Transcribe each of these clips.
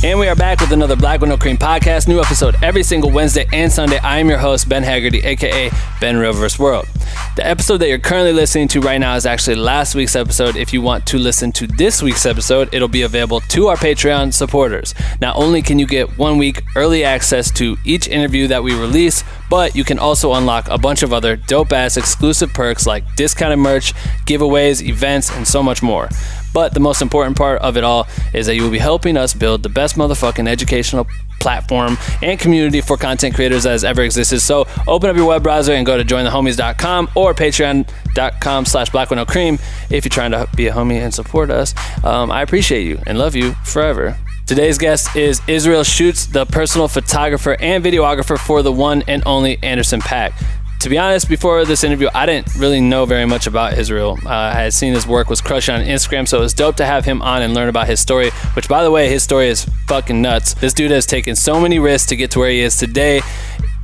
And we are back with another Black with No Cream podcast. New episode every single Wednesday and Sunday. I am your host, Ben Haggerty, aka Ben Real vs. World. The episode that you're currently listening to right now is actually last week's episode. If you want to listen to this week's episode, it'll be available to our Patreon supporters. Not only can you get 1 week early access to each interview that we release, but you can also unlock a bunch of other dope-ass exclusive perks like discounted merch, giveaways, events, and so much more. But the most important part of it all is that you will be helping us build the best motherfucking educational platform and community for content creators that has ever existed. So open up your web browser and go to jointhehomies.com or patreon.com/blackwithnocream if you're trying to be a homie and support us. I appreciate you and love you forever. Today's guest is Israel Shoots, the personal photographer and videographer for the one and only Anderson Paak. To be honest, before this interview, I didn't really know very much about Israel. I had seen his work was crushing on Instagram, so it was dope to have him on and learn about his story, which, by the way, his story is fucking nuts. This dude has taken so many risks to get to where he is today.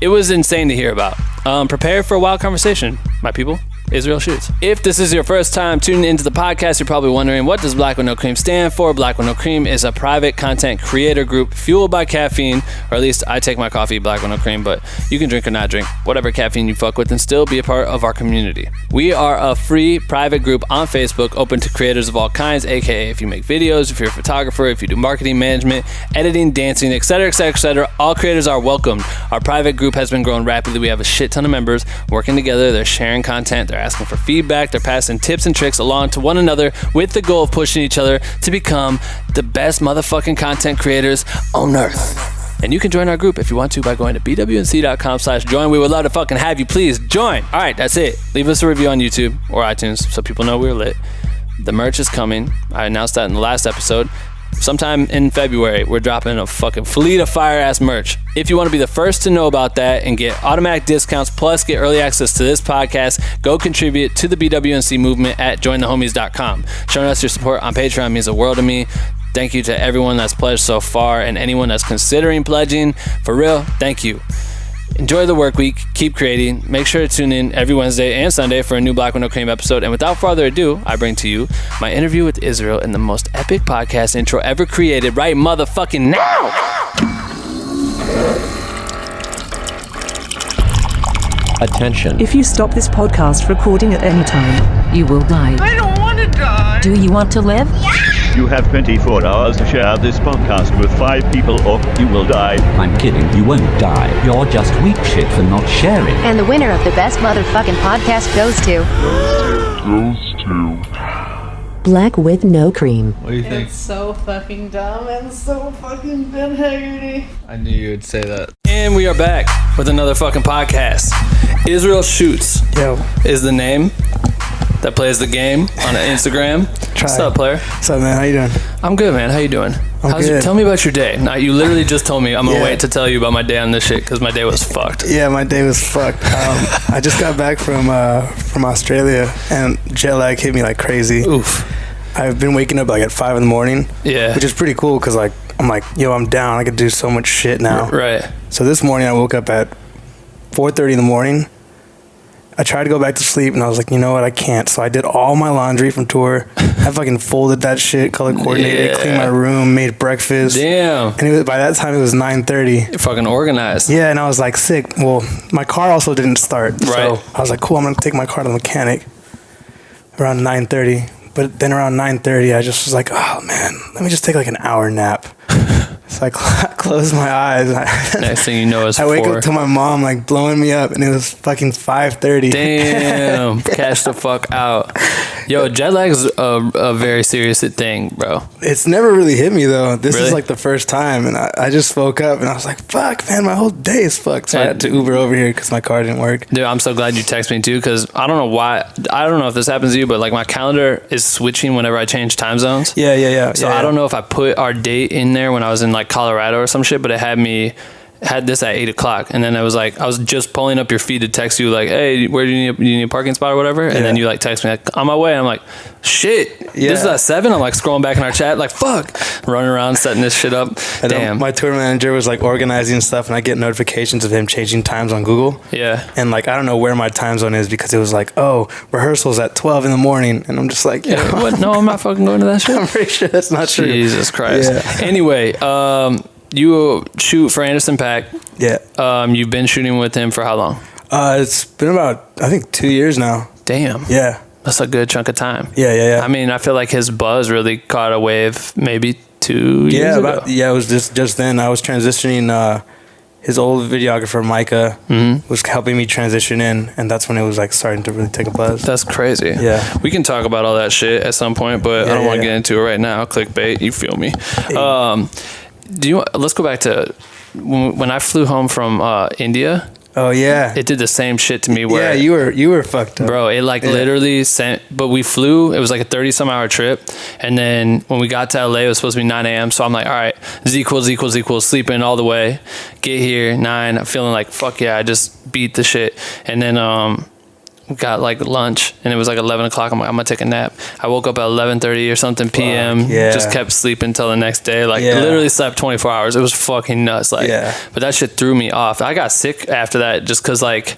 It was insane to hear about. Prepare for a wild conversation, my people. Israel Shoots. If this is your first time tuning into the podcast, you're probably wondering, what does Black with No Cream stand for? Black with No Cream is a private content creator group fueled by caffeine, or at least I take my coffee Black with No Cream, but you can drink or not drink whatever caffeine you fuck with and still be a part of our community. We are a free private group on Facebook open to creators of all kinds, aka if you make videos, if you're a photographer, if you do marketing, management, editing, dancing, etc., etc., etc., all creators are welcomed. Our private group has been growing rapidly. We have a shit ton of members working together. They're sharing content, they're asking for feedback, they're passing tips and tricks along to one another with the goal of pushing each other to become the best motherfucking content creators on earth. And you can join our group if you want to by going to bwnc.com/join. We would love to fucking have you. Please join. All right, that's it. Leave us a review on YouTube or iTunes so people know we're lit. The merch is coming. I announced that in the last episode. Sometime in February, we're dropping a fucking fleet of fire-ass merch. If you want to be the first to know about that and get automatic discounts plus get early access to this podcast, go contribute to the BWNC movement at jointhehomies.com. Showing us your support on Patreon means the world to me. Thank you to everyone that's pledged so far and anyone that's considering pledging. For real, thank you. Enjoy the work week. Keep creating. Make sure to tune in every Wednesday and Sunday for a new Black with No Cream episode. And without further ado, I bring to you my interview with Israel in the most epic podcast intro ever created right motherfucking now. Attention. If you stop this podcast recording at any time, you will die. I don't want to die. Do you want to live? You have 24 hours to share this podcast with 5 people or you will die. I'm kidding, you won't die. You're just weak shit for not sharing. And the winner of the best motherfucking podcast goes to... Black with No Cream. What do you think? It's so fucking dumb and so fucking Ben Haggerty. I knew you would say that. And we are back with another fucking podcast. Israel Shoots is the name that plays the game on Instagram. What's up, player? What's up, man? How you doing? I'm good, man. How you doing? Good. Tell me about your day. Now, you literally just told me I'm gonna wait to tell you about my day on this shit because my day was fucked. Yeah, my day was fucked. I just got back from Australia and jet lag hit me like crazy. Oof. I've been waking up like at 5 in the morning. Yeah. Which is pretty cool because like I'm like, yo, I'm down. I could do so much shit now. Right. So this morning I woke up at 4:30 in the morning. I tried to go back to sleep and I was like, you know what, I can't. So I did all my laundry from tour. I fucking folded that shit, color coordinated, cleaned my room, made breakfast. Damn. And by that time it was 9:30. You're fucking organized. Yeah, and I was like sick. Well, my car also didn't start. Right. So I was like, cool, I'm gonna take my car to the mechanic around 9:30. But then around 9:30 I just was like, oh man, let me just take like an hour nap. So I closed my eyes. Next thing you know, it's I wake 4. up to my mom like blowing me up, and it was fucking 5:30. Damn, cash the fuck out. Yo, jet lag is a very serious thing, bro. It's never really hit me though. This Really? is like the first time, and I just woke up and I was like, fuck, man, my whole day is fucked. So I had to Uber over here because my car didn't work. Dude, I'm so glad you texted me too, because I don't know why. I don't know if this happens to you, but like my calendar is switching whenever I change time zones. Yeah. So I don't know if I put our date in there when I was in like Colorado or some shit, but it had me had this at 8 o'clock, and then I was just pulling up your feed to text you like, hey, where do you need a parking spot or whatever, and then you like text me like, on my way, and I'm like, shit, this is at 7. I'm like scrolling back in our chat like, fuck, running around setting this shit up. And damn, my tour manager was like organizing stuff, and I get notifications of him changing times on Google. Yeah. And like I don't know where my time zone is because it was like, oh, rehearsals at 12 in the morning, and I'm just like, what? No, I'm not fucking going to that shit. I'm pretty sure that's not true. Jesus Christ. Yeah. Anyway, you shoot for Anderson Paak. Yeah. You've been shooting with him for how long? It's been about, I think, 2 years now. Damn. Yeah. That's a good chunk of time. Yeah. I mean, I feel like his buzz really caught a wave maybe 2 years ago. It was just then. I was transitioning. His old videographer, Micah, was helping me transition in, and that's when it was like starting to really take a buzz. That's crazy. Yeah. We can talk about all that shit at some point, but I don't want to get into it right now. Clickbait, you feel me? Let's go back to when I flew home from India. Oh yeah. It did the same shit to me where you were fucked up. Bro, it literally sent, but we flew, it was like a 30-some hour trip, and then when we got to LA, it was supposed to be 9 a.m., so I'm like, all right, Z equals, sleeping all the way, get here, 9, I'm feeling like, fuck yeah, I just beat the shit, and then got like lunch, and it was like 11 o'clock. I'm like, I'm gonna take a nap. I woke up at 11:30 or something p.m. Just kept sleeping until the next day. Like literally slept 24 hours. It was fucking nuts. Like, but that shit threw me off. I got sick after that just because like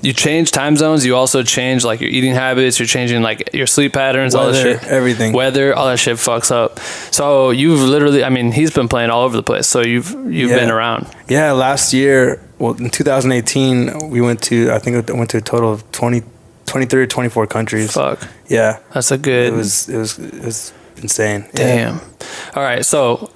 you change time zones. You also change like your eating habits. You're changing like your sleep patterns, all that shit, everything, weather, all that shit fucks up. So you've literally, I mean, he's been playing all over the place. So you've been around. Yeah, last year. Well, in 2018, we went to, I think it went to a total of 23 or 24 countries. Fuck. Yeah. That's a good. It was insane. Damn. Yeah. All right. So,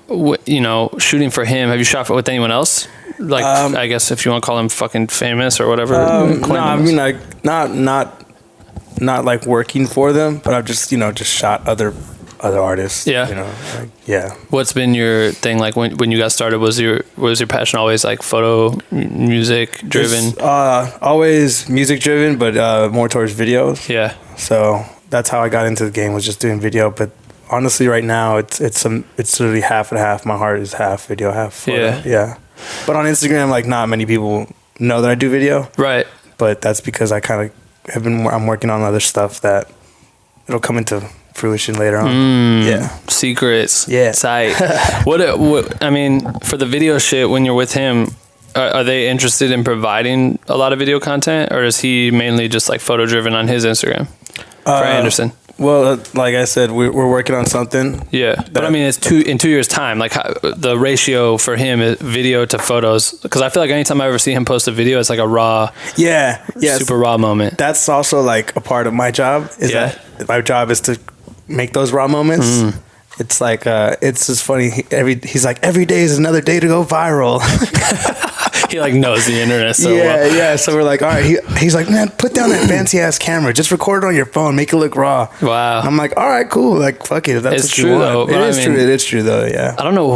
shooting for him, have you shot with anyone else? Like, I guess if you want to call him fucking famous or whatever. No, I mean, like, not like working for them, but I've just, just shot other artists. Yeah. What's been your thing like when you got started? Was your passion always like photo, music driven? Always music driven, but more towards videos. Yeah. So that's how I got into the game, was just doing video. But honestly, right now it's literally half and half. My heart is half video, half photo. Yeah. But on Instagram, like, not many people know that I do video. Right. But that's because I kind of I'm working on other stuff that it'll come into fruition later on. Secrets. Tight. What I mean, for the video shit, when you're with him, are they interested in providing a lot of video content, or is he mainly just like photo driven on his Instagram for Anderson? Well, like I said, we're working on something. Yeah, but I mean, it's in 2 years' time. Like the ratio for him is video to photos, because I feel like anytime I ever see him post a video, it's like a raw, super raw moment. That's also like a part of my job. That my job is to make those raw moments. It's like it's just funny. He's like, every day is another day to go viral. He like knows the internet so well. Yeah. So we're like, all right. He's like, man, put down that fancy ass camera. Just record it on your phone. Make it look raw. Wow. And I'm like, all right, cool. Like, fuck it. If that's what you want. It is true though. Yeah. I don't know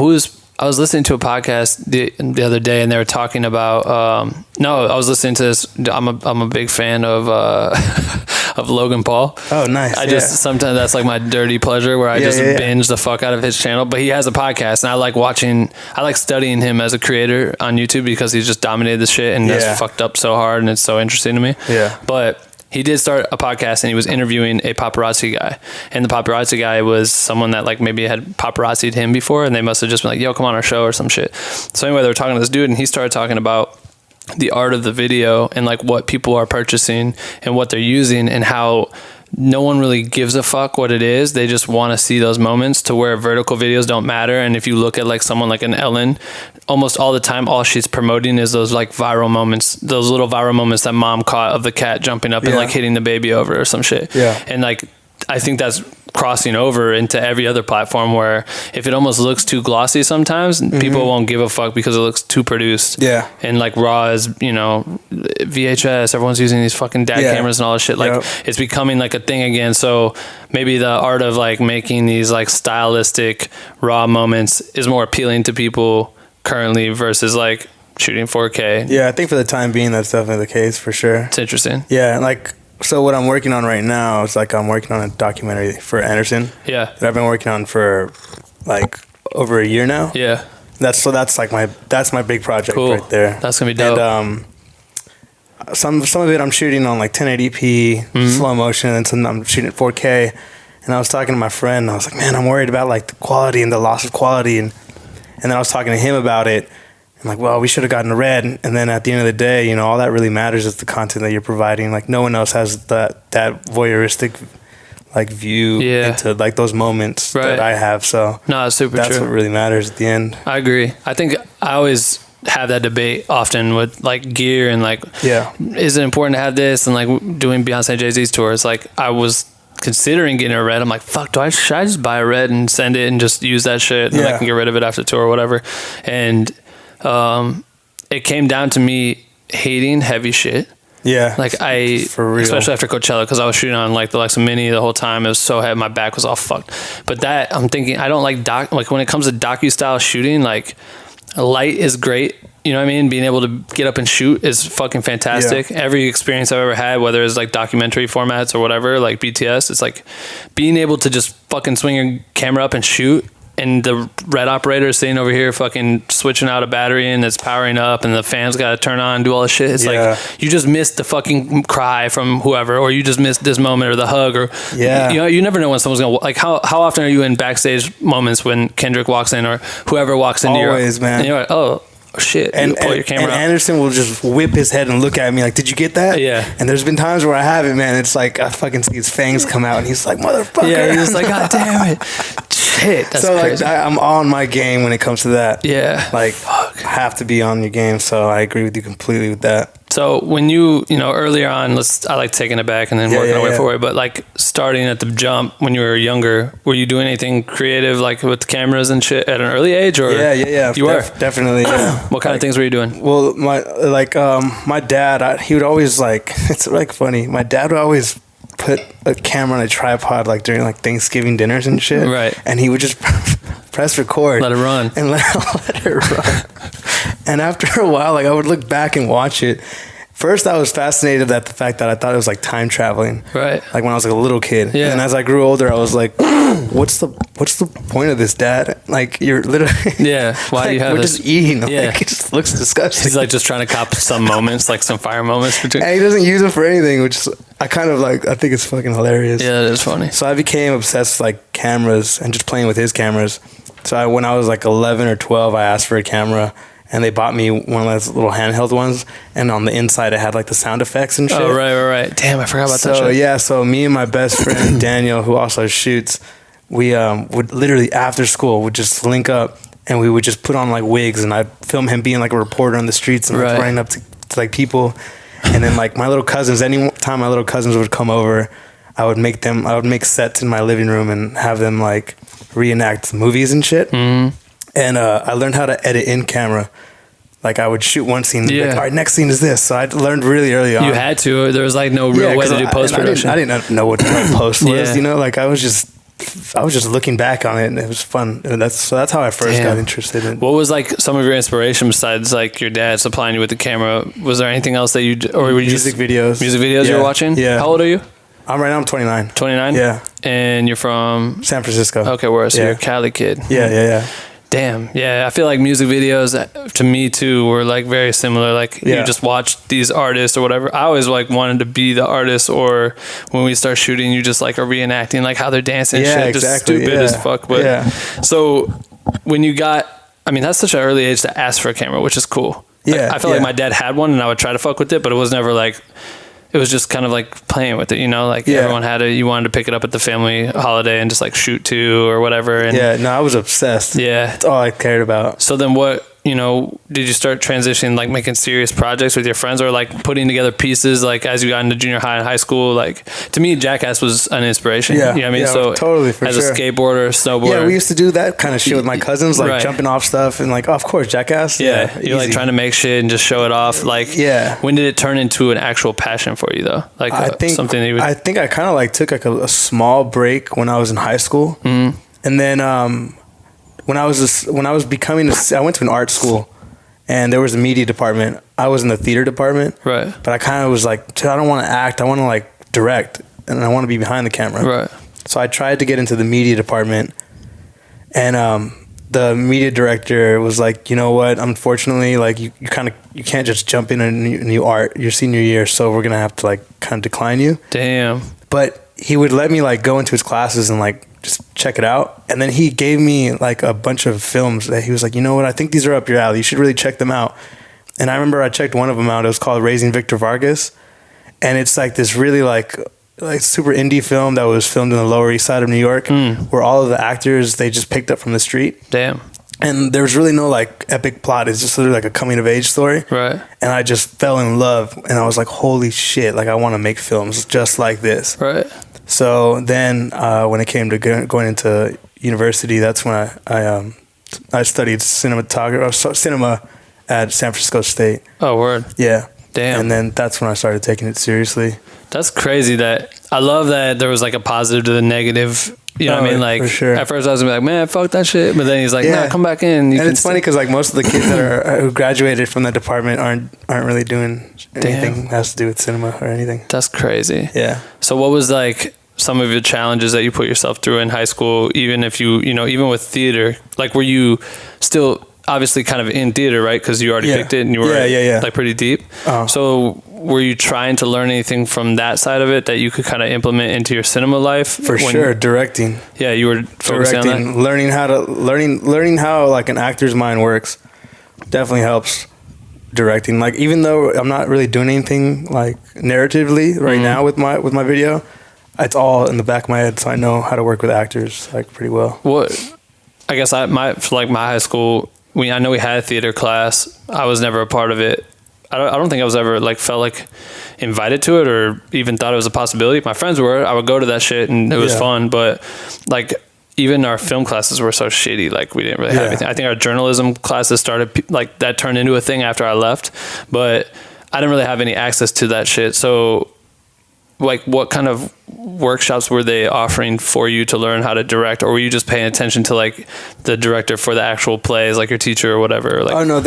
I was listening to a podcast the other day, and they were talking about. I was listening to this. I'm a big fan of of Logan Paul. Oh, nice. I just sometimes that's like my dirty pleasure where I binge the fuck out of his channel. But he has a podcast, and I like studying him as a creator on YouTube because he's just dominated the shit and that's fucked up so hard, and it's so interesting to me. Yeah. But he did start a podcast, and he was interviewing a paparazzi guy, and the paparazzi guy was someone that like maybe had paparazzi'd him before, and they must have just been like, yo, come on our show or some shit. So anyway, they were talking to this dude, and he started talking about the art of the video and like what people are purchasing and what they're using, and how no one really gives a fuck what it is. They just want to see those moments, to where vertical videos don't matter. And if you look at like someone like an Ellen, almost all the time, all she's promoting is those like viral moments, those little viral moments that mom caught of the cat jumping up and like hitting the baby over or some shit. Yeah. And like, I think that's crossing over into every other platform, where if it almost looks too glossy sometimes, people won't give a fuck because it looks too produced. Yeah. And like raw is, VHS, everyone's using these fucking DAD cameras and all this shit. Like it's becoming like a thing again. So maybe the art of like making these like stylistic raw moments is more appealing to people currently versus like shooting 4K. Yeah, I think for the time being, that's definitely the case for sure. It's interesting. Yeah, like, so what I'm working on right now is like, I'm working on a documentary for Anderson. Yeah. That I've been working on for like over a year now. Yeah. That's like my big project Cool. right there. That's gonna be dope. And some of it I'm shooting on like 1080p slow motion, and some I'm shooting at 4K. And I was talking to my friend, and I was like, man, I'm worried about like the quality and the loss of quality. And then I was talking to him about it. I'm like, well, we should have gotten a red. And then at the end of the day, you know, all that really matters is the content that you're providing. Like no one else has that voyeuristic like view into like those moments that I have. So no, it's super that's true. what really matters at the end. I agree. I think I always have that debate often with like gear and like, is it important to have this? And like doing Beyonce and Jay-Z's tours, like I was considering getting a red. I'm like, fuck, should I just buy a red and send it and just use that shit and then I can get rid of it after tour or whatever. And it came down to me hating heavy shit. Yeah. Like for real. Especially after Coachella, because I was shooting on like the Alexa Mini the whole time. It was so heavy. My back was all fucked. But that, I'm thinking, I don't like like when it comes to docu-style shooting, like light is great. You know what I mean? Being able to get up and shoot is fucking fantastic. Yeah. Every experience I've ever had, whether it's like documentary formats or whatever, like BTS, it's like being able to just fucking swing your camera up and shoot, and the red operator is sitting over here fucking switching out a battery and it's powering up and the fans got to turn on and do all this shit. It's like you just missed the fucking cry from whoever, or you just missed this moment or the hug, or you know, you never know when someone's gonna like. How often are you in backstage moments when Kendrick walks in or whoever walks into Always, man. And you're like, oh shit, and pull your camera out. Anderson will just whip his head and look at me like, did you get that? Yeah. And there's been times where I haven't, man. It's like I fucking see his fangs come out and he's like, motherfucker. Yeah, he's like, god damn it. Shit, that's so crazy. Like I'm on my game when it comes to that. Yeah. Like I have to be on your game, so I agree with you completely with that. So when you know, earlier on, I like taking it back and then working our way forward, but like starting at the jump when you were younger, were you doing anything creative like with cameras and shit at an early age, or? Yeah. You were? Definitely, yeah. What kind of things were you doing? Well, my dad, he would always like, it's like funny, my dad would always put a camera on a tripod like during like Thanksgiving dinners and shit. Right. And he would just press record. Let it run. And let it run. And after a while, like I would look back and watch it. First, I was fascinated at the fact that I thought it was like time traveling. Right. Like when I was like a little kid. Yeah. And as I grew older, I was like, what's the point of this, Dad? Like you're literally why do you have we're this? Just eating. Yeah. Like, it just looks disgusting. He's like just trying to cop some moments, like some fire moments between. And he doesn't use them for anything, which is, I kind of like, I think it's fucking hilarious. Yeah, it is funny. So I became obsessed with like cameras and just playing with his cameras. So when I was like 11 or 12, I asked for a camera. And they bought me one of those little handheld ones, and on the inside it had like the sound effects and shit. Oh, right. Damn, I forgot about that shit. So me and my best friend Daniel, who also shoots, we would literally after school would just link up, and we would just put on like wigs, and I'd film him being like a reporter on the streets and like running up to like people, and then like my little cousins. Anytime my little cousins would come over, I would make sets in my living room and have them like reenact movies and shit. Mm-hmm. And I learned how to edit in camera. Like I would shoot one scene, and be like, all right, next scene is this. So I learned really early on. You had to. There was like no real way to do post production. I didn't know what post was. You know, like I was just looking back on it, and it was fun. And that's how I first got interested in. What was like some of your inspiration besides like your dad supplying you with the camera? Was there anything else that you or were you music videos you were watching? Yeah. How old are you? I'm 29. 29? Yeah. And you're from San Francisco. Okay, where? So you're a Cali kid. Yeah. Damn. Yeah, I feel like music videos to me too were like very similar. Like you just watch these artists or whatever. I always like wanted to be the artist, or when we start shooting, you just like are reenacting like how they're dancing and shit. Exactly. Just stupid as fuck. But so when you got, I mean, that's such an early age to ask for a camera, which is cool. Like, I feel like my dad had one and I would try to fuck with it, but it was never like, it was just kind of like playing with it, you know, like everyone had it. You wanted to pick it up at the family holiday and just like shoot to or whatever. And I was obsessed. Yeah. That's all I cared about. So then what, you know, did you start transitioning, like making serious projects with your friends, or like putting together pieces like as you got into junior high and high school? Like to me, Jackass was an inspiration. Yeah. You know what I mean? Yeah, so totally, for as sure. a skateboarder, snowboarder. Yeah, we used to do that kind of shit with my cousins, like jumping off stuff and like, oh, of course, Jackass. Yeah. You're like trying to make shit and just show it off. Like, when did it turn into an actual passion for you though? Like something that you would... I think I kind of like took like a small break when I was in high school. Mm-hmm. And then when I was becoming I went to an art school. And there was a media department. I was in the theater department. Right. But I kind of was like, I don't want to act. I want to like direct. And I want to be behind the camera. Right. So I tried to get into the media department. And the media director was like, you know what? Unfortunately, like you can't just jump in a new art your senior year, so we're gonna have to like kind of decline you. Damn. But he would let me like go into his classes and like just check it out, and then he gave me like a bunch of films that he was like, you know what? I think these are up your alley. You should really check them out. And I remember I checked one of them out. It was called Raising Victor Vargas, and it's like this really like super indie film that was filmed in the Lower East Side of New York, where all of the actors they just picked up from the street. Damn. And there was really no like epic plot. It's just literally like a coming of age story. Right. And I just fell in love, and I was like, holy shit! Like I want to make films just like this. Right. So then, when it came to going into university, that's when I studied cinema at San Francisco State. Oh, word. Yeah. Damn. And then that's when I started taking it seriously. That's crazy. I love that there was like a positive to the negative. You know what I mean? Like, for sure. At first I was gonna be like, man, fuck that shit. But then he's like, nah, come back in. And it's funny because like most of the kids that who graduated from that department aren't really doing anything that has to do with cinema or anything. That's crazy. Yeah. So what was like some of your challenges that you put yourself through in high school, even if even with theater? Like, were you still obviously kind of in theater, right? Because you already picked it and you were like pretty deep. So were you trying to learn anything from that side of it that you could kind of implement into your cinema life? For sure, directing. Yeah, you were focusing on that? Learning how like an actor's mind works definitely helps directing. Like even though I'm not really doing anything like narratively right now with my video, it's all in the back of my head, so I know how to work with actors like pretty well. What I guess my high school, I know we had a theater class. I was never a part of it. I don't think I was ever felt like invited to it or even thought it was a possibility. My friends were. I would go to that shit and it was fun, but like even our film classes were so shitty. Like we didn't really have anything. I think our journalism classes started like that turned into a thing after I left, but I didn't really have any access to that shit. So like what kind of workshops were they offering for you to learn how to direct, or were you just paying attention to like the director for the actual plays, like your teacher or whatever? Like, oh no,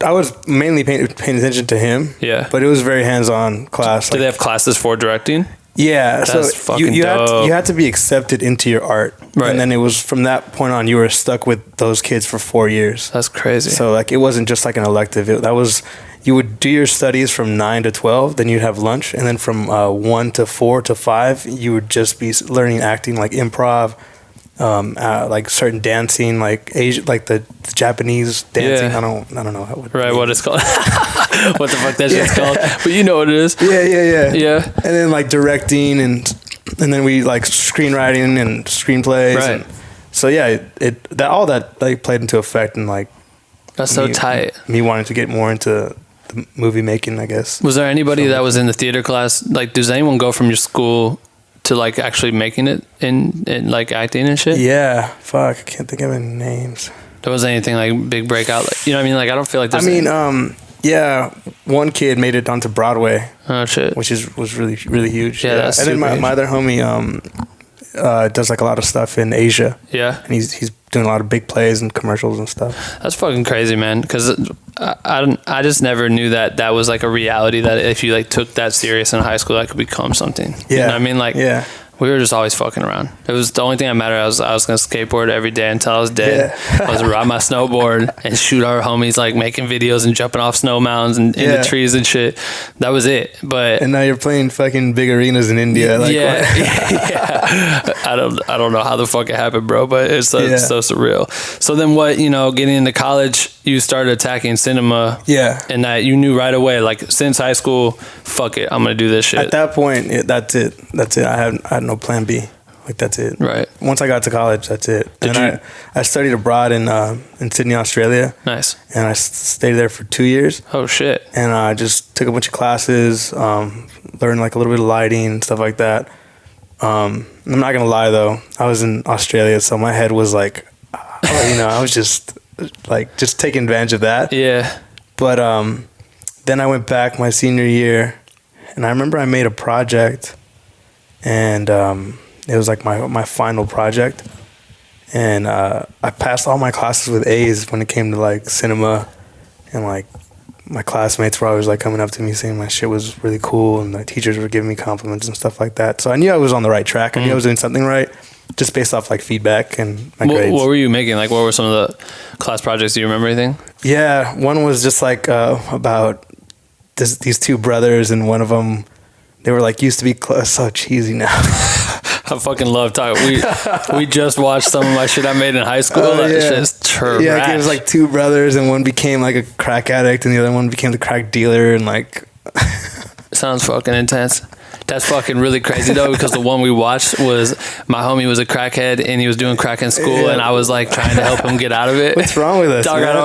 I was mainly paying attention to him. Yeah, but it was a very hands-on class. Do they have classes for directing? Yeah, that's so you had to be accepted into your art, right? And then it was from that point on you were stuck with those kids for 4 years. That's crazy. So like it wasn't just like an elective. You would do your studies from 9 to 12, then you'd have lunch, and then from 1 to 4 to 5, you would just be learning acting, like improv, like certain dancing, like Asia, like the Japanese dancing. Yeah. I don't know how what it's called. What the fuck that shit's called? But you know what it is. Yeah. And then like directing and then we like screenwriting and screenplays. Right. And so yeah, all that like played into effect and like that's so tight. Me wanting to get more into the movie making, I guess. Was there anybody that was in the theater class? Like, does anyone go from your school to like actually making it in like acting and shit? Yeah, fuck, I can't think of any names. There wasn't anything like big breakout, like, you know what I mean? Like, I don't feel like there's yeah, one kid made it onto Broadway. Oh shit, which was really really huge. Yeah, that's and then my other homie does like a lot of stuff in Asia. Yeah, and he's doing a lot of big plays and commercials and stuff. That's fucking crazy, man. Because I just never knew that was like a reality, that if you like took that serious in high school, that could become something. Yeah, you know what I mean? Like, yeah. We were just always fucking around. It was the only thing that mattered. I was gonna skateboard every day until I was dead. Yeah. I was gonna ride my snowboard and shoot our homies, like making videos and jumping off snow mountains and into trees and shit. That was it. And now you're playing fucking big arenas in India. Like, yeah. I don't know how the fuck it happened, bro. But it's so surreal. So then, what, getting into college, you started attacking cinema. Yeah. And that you knew right away, like since high school, fuck it, I'm gonna do this shit. At that point, that's it. I had no plan B. Like, that's it. Right. Once I got to college, that's it. I studied abroad in Sydney, Australia. Nice. And I stayed there for 2 years. Oh shit. And I just took a bunch of classes, learned like a little bit of lighting and stuff like that. I'm not gonna lie though, I was in Australia, so my head was like, I was just taking advantage of that. Yeah. But then I went back my senior year, and I remember I made a project, and it was like my final project, and I passed all my classes with A's when it came to like cinema, and like my classmates were always like coming up to me saying my shit was really cool, and the teachers were giving me compliments and stuff like that. So I knew I was on the right track. I knew I was doing something right. just based off like feedback and my What grades. were you making? Like, what were some of the class projects? Do you remember anything? Yeah, one was just like about these two brothers, and one of them, they were like used to be close. So cheesy now. I fucking love talking. We just watched some of my shit I made in high school. That shit's trash. Yeah, it was like two brothers, and one became like a crack addict, and the other one became the crack dealer, and like. Sounds fucking intense. That's fucking really crazy though, because the one we watched was my homie was a crackhead and he was doing crack in school, and I was like trying to help him get out of it. What's wrong with us? Dog, man?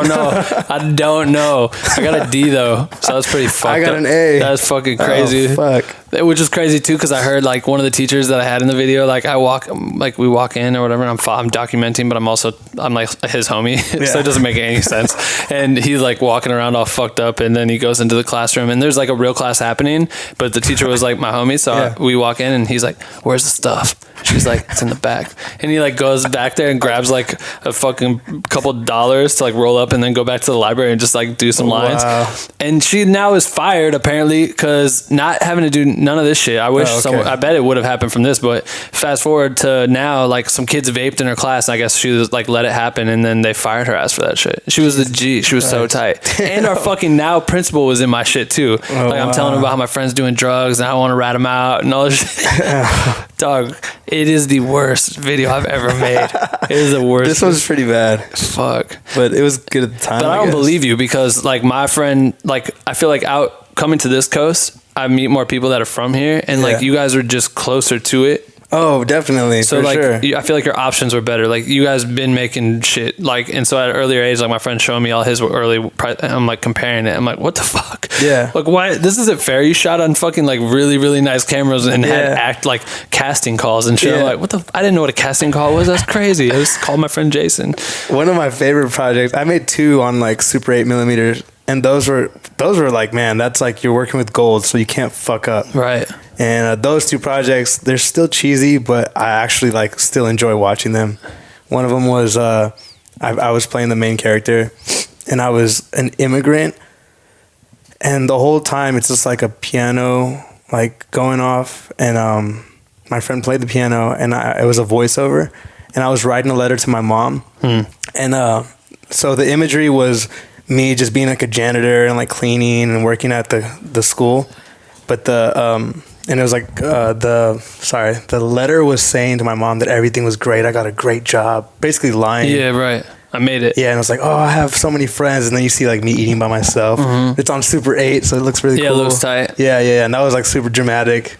I don't know. I got a D though, so that's pretty fucked up. I got an A. That's fucking crazy. Oh, fuck. Which is crazy too, because I heard like one of the teachers that I had in the video, like we walk in or whatever, and I'm documenting, but I'm like his homie, so it doesn't make any sense. And he's like walking around all fucked up, and then he goes into the classroom, and there's like a real class happening, but the teacher was like my homie, so we walk in, and he's like, "Where's the stuff?" She's like, "It's in the back," and he like goes back there and grabs like a fucking couple $1 to like roll up, and then go back to the library and just like do some lines. And she now is fired apparently because not having to do none of this shit. I wish I bet it would have happened from this, but fast forward to now, like some kids vaped in her class, and I guess she was like let it happen, and then they fired her ass for that shit. She was the G. She was so tight. And our fucking now principal was in my shit too. I'm telling her about how my friend's doing drugs and I want to rat him out and all this shit. Dog, it is the worst video I've ever made. It is the worst. This was pretty bad. Fuck. But it was good at the time. But I don't believe you, because like my friend, like I feel like out coming to this coast, I meet more people that are from here, and like you guys are just closer to it. Oh, definitely. So for like, sure. I feel like your options were better. Like you guys been making shit, like, and so at an earlier age, like my friend showing me all his early. I'm like comparing it. I'm like, what the fuck? Yeah. Like why? This isn't fair. You shot on fucking like really really nice cameras and had like casting calls and shit. Yeah. I'm like, what the? I didn't know what a casting call was. That's crazy. I just called my friend Jason. One of my favorite projects. I made 2 on like Super 8mm, and those were like, man, that's like you're working with gold, so you can't fuck up. Right. And those 2 projects, they're still cheesy, but I actually like still enjoy watching them. One of them was I was playing the main character, and I was an immigrant, and the whole time it's just like a piano like going off, and my friend played the piano, and it was a voiceover, and I was writing a letter to my mom, and so the imagery was me just being like a janitor and like cleaning and working at the school, but and it was like the letter was saying to my mom that everything was great. I got a great job. Basically lying. Yeah, right. I made it. Yeah, and I was like, oh, I have so many friends, and then you see like me eating by myself. It's on Super 8, so it looks really cool. Yeah, it looks tight. Yeah, and that was like super dramatic.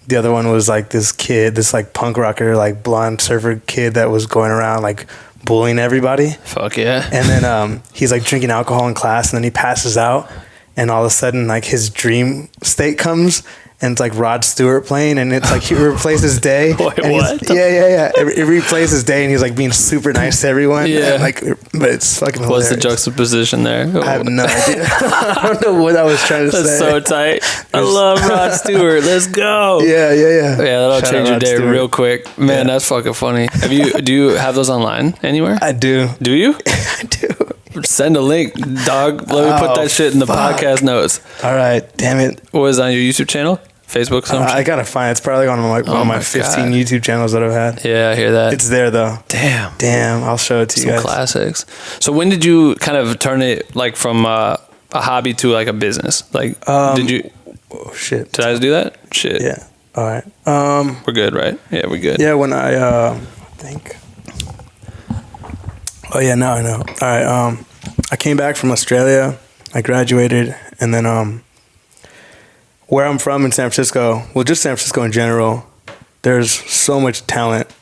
The other one was like this kid, this like punk rocker, like blonde surfer kid that was going around like bullying everybody. Fuck yeah. And then he's like drinking alcohol in class, and then he passes out, and all of a sudden like his dream state comes, and it's like Rod Stewart playing, and it's like he replaces day. Wait, and what? Yeah. It replaces day, and he's like being super nice to everyone. Yeah. And, like, but it's fucking hilarious. What's the juxtaposition there? I have no idea. I don't know what I was trying to say. That's so tight. I love Rod Stewart. Let's go. Yeah. Yeah, that'll Shout change out your Rod day Stewart. real quick. Man, that's fucking funny. Do you have those online anywhere? I do. Do you? I do. Send a link, dog. Let me put that shit in the podcast notes. All right, damn it. What is it on your YouTube channel? Facebook, something? I gotta find it. It's probably on like one of my 15 YouTube channels that I've had. Yeah, I hear that. It's there though. Damn. I'll show it to you guys. Some classics. So when did you kind of turn it like from a hobby to like a business? Like, did you? Oh shit. Did I just do that? Shit. Yeah. All right. We're good, right? Yeah, we're good. Yeah. When I think. Oh yeah. Now I know. All right. I came back from Australia. I graduated, and then where I'm from in San Francisco, well, just San Francisco in general, there's so much talent.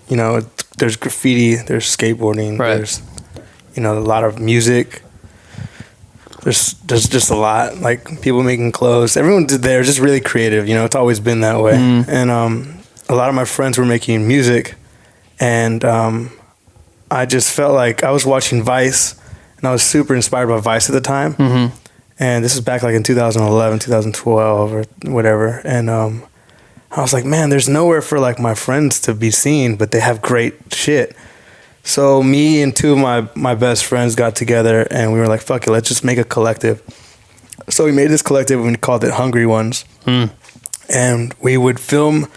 You know, there's graffiti, there's skateboarding, there's, you know, a lot of music. There's just a lot, like people making clothes. Everyone there is just really creative. You know, it's always been that way. And a lot of my friends were making music, and I just felt like I was watching Vice, and I was super inspired by Vice at the time. And this is back like in 2011, 2012 or whatever. And I was like, man, there's nowhere for like my friends to be seen, but they have great shit. So me and 2 of my best friends got together, and we were like, fuck it, let's just make a collective. So we made this collective, and we called it Hungry Ones. And we would film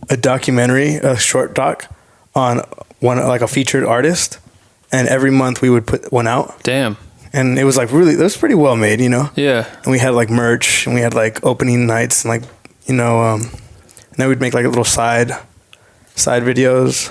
a documentary, a short doc on like a featured artist, and every month we would put one out. Damn. And it was like it was pretty well made, Yeah. And we had like merch, and we had like opening nights, and like and then we'd make like little side videos.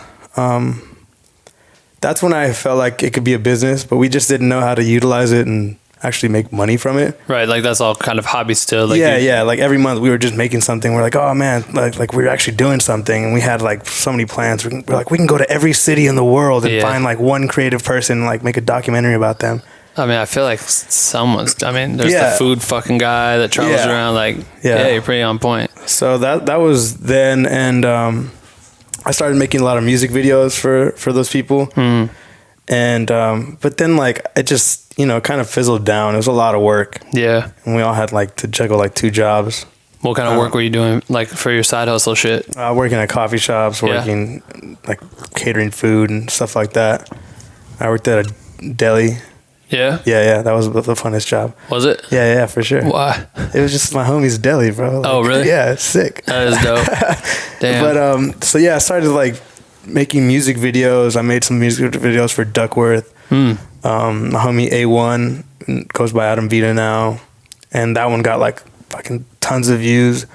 That's when I felt like it could be a business, but we just didn't know how to utilize it and actually make money from it. Right, like that's all kind of hobby still. Like yeah. Like every month we were just making something. We're like, oh man, like we're actually doing something, and we had like so many plans. We're like, we can go to every city in the world and find like one creative person, and, like make a documentary about them. I mean, I feel like there's the food fucking guy that travels around. Like, you're pretty on point. So that was then, and I started making a lot of music videos for those people. And but then like it just kind of fizzled down. It was a lot of work. Yeah. And we all had like to juggle like 2 jobs. What kind of work were you doing like for your side hustle shit? Working at coffee shops, working like catering food and stuff like that. I worked at a deli. Yeah? Yeah, that was the funnest job. Was it? Yeah, for sure. Why? It was just my homie's deli, bro. Like, oh, really? Yeah, it's sick. That is dope. Damn. But so yeah, I started like making music videos. I made some music videos for Duckworth. My homie A1 goes by Adam Vita now, and that one got like fucking tons of views.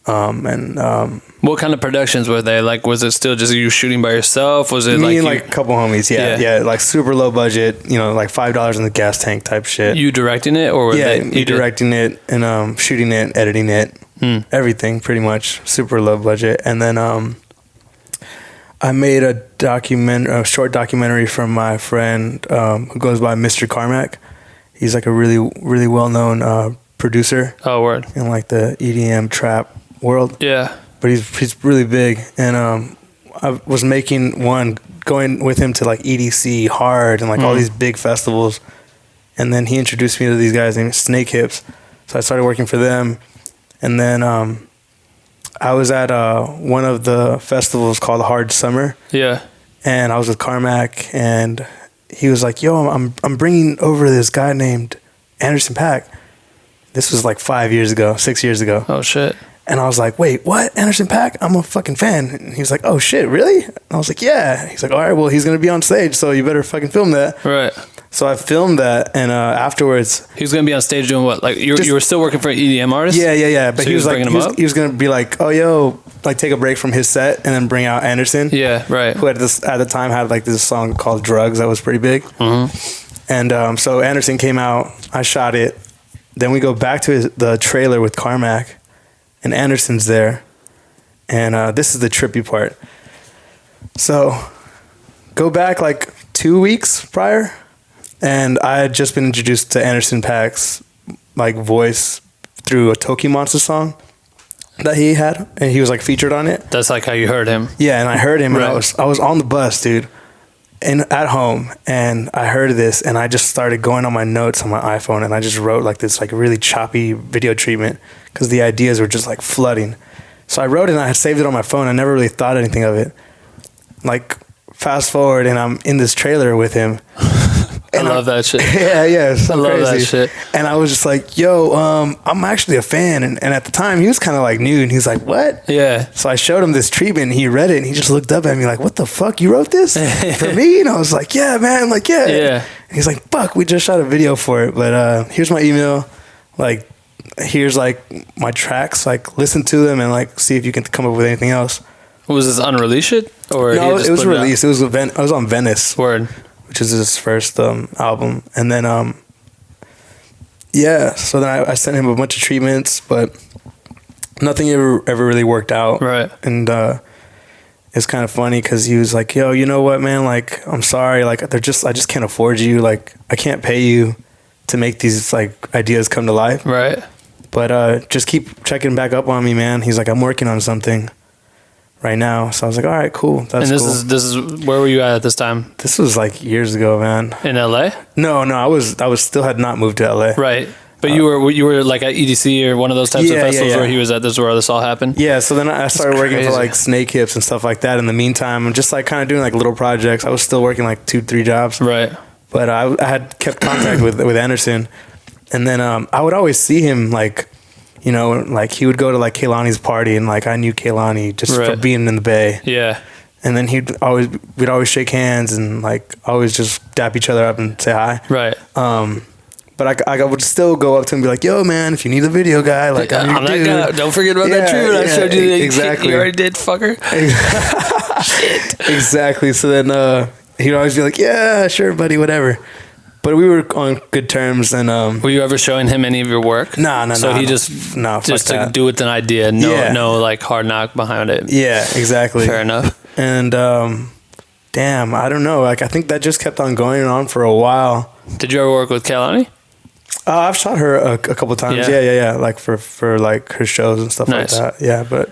What kind of productions were they? Like, was it still just you shooting by yourself? Was it me and like a couple homies? Yeah, like super low budget. Like $5 in the gas tank type shit. You directing it, or were me directing it and shooting it, editing it, everything pretty much. Super low budget, and then I made a short documentary from my friend who goes by Mr. Carmack. He's like a really, really well-known producer. Oh, word. In like the EDM trap world. Yeah. But he's really big. And I was making one, going with him to like EDC, Hard, and like all these big festivals. And then he introduced me to these guys named Snake Hips. So I started working for them. And then I was at one of the festivals called Hard Summer. Yeah. And I was with Carmack, and he was like, yo, I'm bringing over this guy named Anderson Paak. This was like 6 years ago. Oh, shit. And I was like, wait, what? Anderson Paak? I'm a fucking fan. And he was like, oh, shit, really? And I was like, yeah. He's like, all right, well, he's going to be on stage, so you better fucking film that. Right. So I filmed that, and afterwards... He was going to be on stage doing what? Like, you were still working for an EDM artist? Yeah. But so he was like, he was going to be like, oh, yo, like take a break from his set and then bring out Anderson. Yeah, right. Who at the time had like this song called Drugs that was pretty big. Mm-hmm. And so Anderson came out, I shot it. Then we go back to the trailer with Carmack, and Anderson's there. And this is the trippy part. So go back like 2 weeks prior, and I had just been introduced to Anderson Paak's like voice through a Toki Monster song that he had, and he was like featured on it. That's like how you heard him. Yeah, and I heard him, right. And I was on the bus, dude, and at home, and I heard this, and I just started going on my notes on my iPhone, and I just wrote like this like really choppy video treatment because the ideas were just like flooding. So I wrote it, and I had saved it on my phone. I never really thought anything of it. Like fast forward, and I'm in this trailer with him. I love that shit. Yeah, so I love crazy. that shit. And I was just like, yo, I'm actually a fan. And at the time, he was kind of like new, and he's like, what? Yeah. So I showed him this treatment, and he read it, and he just looked up at me like, what the fuck? You wrote this for me? And I was like, yeah, man. Like, yeah. Yeah. And he's like, fuck, we just shot a video for it. But here's my email. Like, here's like my tracks. Like, listen to them and like see if you can come up with anything else. Was this unreleased shit? Or no, it was released. It was on Venice. Word. Which is his first album. And then, so then I sent him a bunch of treatments, but nothing ever really worked out. Right. And it's kind of funny because he was like, yo, you know what, man? Like, I'm sorry. Like, I just can't afford you. Like, I can't pay you to make these, like, ideas come to life. Right. But just keep checking back up on me, man. He's like, I'm working on something right now. So I was like, all right, cool. That's cool. And this is where were you at this time? This was like years ago, man. In LA? No, I was still had not moved to LA. Right. But you were like at EDC or one of those types of festivals where he was at. This is where this all happened. Yeah. So then I started working for like Snake Hips and stuff like that. In the meantime, I'm just like kind of doing like little projects. I was still working like 2-3 jobs. Right. But I had kept contact with Anderson, and then I would always see him like, You know, like he would go to like Kehlani's party, and like I knew Kehlani just for being in the Bay. Yeah. And then we'd always shake hands and like always just dap each other up and say hi. Right. But I would still go up to him and be like, "Yo, man, if you need a video guy, like I'm that guy. Don't forget about that treatment I showed you. Exactly. You already did, fucker." Shit. Exactly. So then he'd always be like, "Yeah, sure, buddy, whatever." But we were on good terms, and were you ever showing him any of your work? No. So he just to do with an idea, no like hard knock behind it. Yeah, exactly. Fair enough. And damn, I don't know. Like I think that just kept on going on for a while. Did you ever work with Kehlani? I've shot her a couple of times. Yeah. Like for like her shows and stuff like that. Yeah, but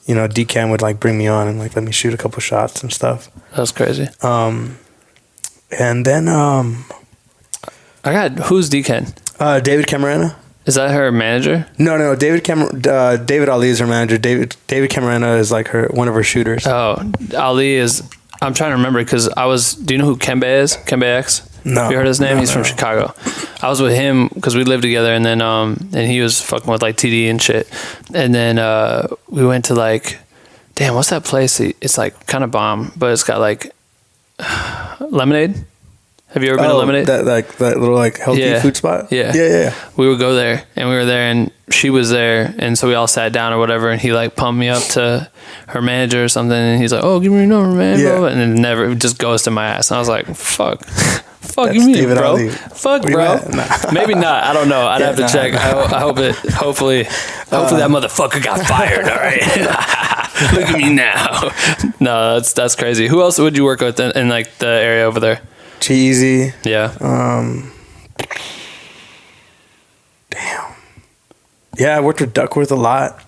you know, DCAM would like bring me on and like let me shoot a couple shots and stuff. That's crazy. And then who's DCAM? David Camarena. Is that her manager? No. David Ali is her manager. David Camarena is like one of her shooters. Oh, Ali is. I'm trying to remember because do you know who Kembe is? Kembe X? No. You heard his name? No, He's from Chicago. I was with him because we lived together, and then and he was fucking with like TD and shit. And then we went to like, damn, what's that place? It's like kind of bomb, but it's got like Lemonade. Have you ever been to Lemonade? That little like healthy food spot? Yeah. We would go there, and we were there, and she was there, and so we all sat down or whatever, and he like pumped me up to her manager or something, and he's like, "Oh, give me your number, man." Yeah. And then it just goes to my ass, and I was like, "Fuck." Fuck you mean, bro? Ali. Fuck, bro. Maybe not. I don't know. I'd have to check. I hope it. Hopefully that motherfucker got fired. All right. Look at me now. No, that's crazy. Who else would you work with in like the area over there? Cheesy. Yeah. Damn. Yeah, I worked with Duckworth a lot.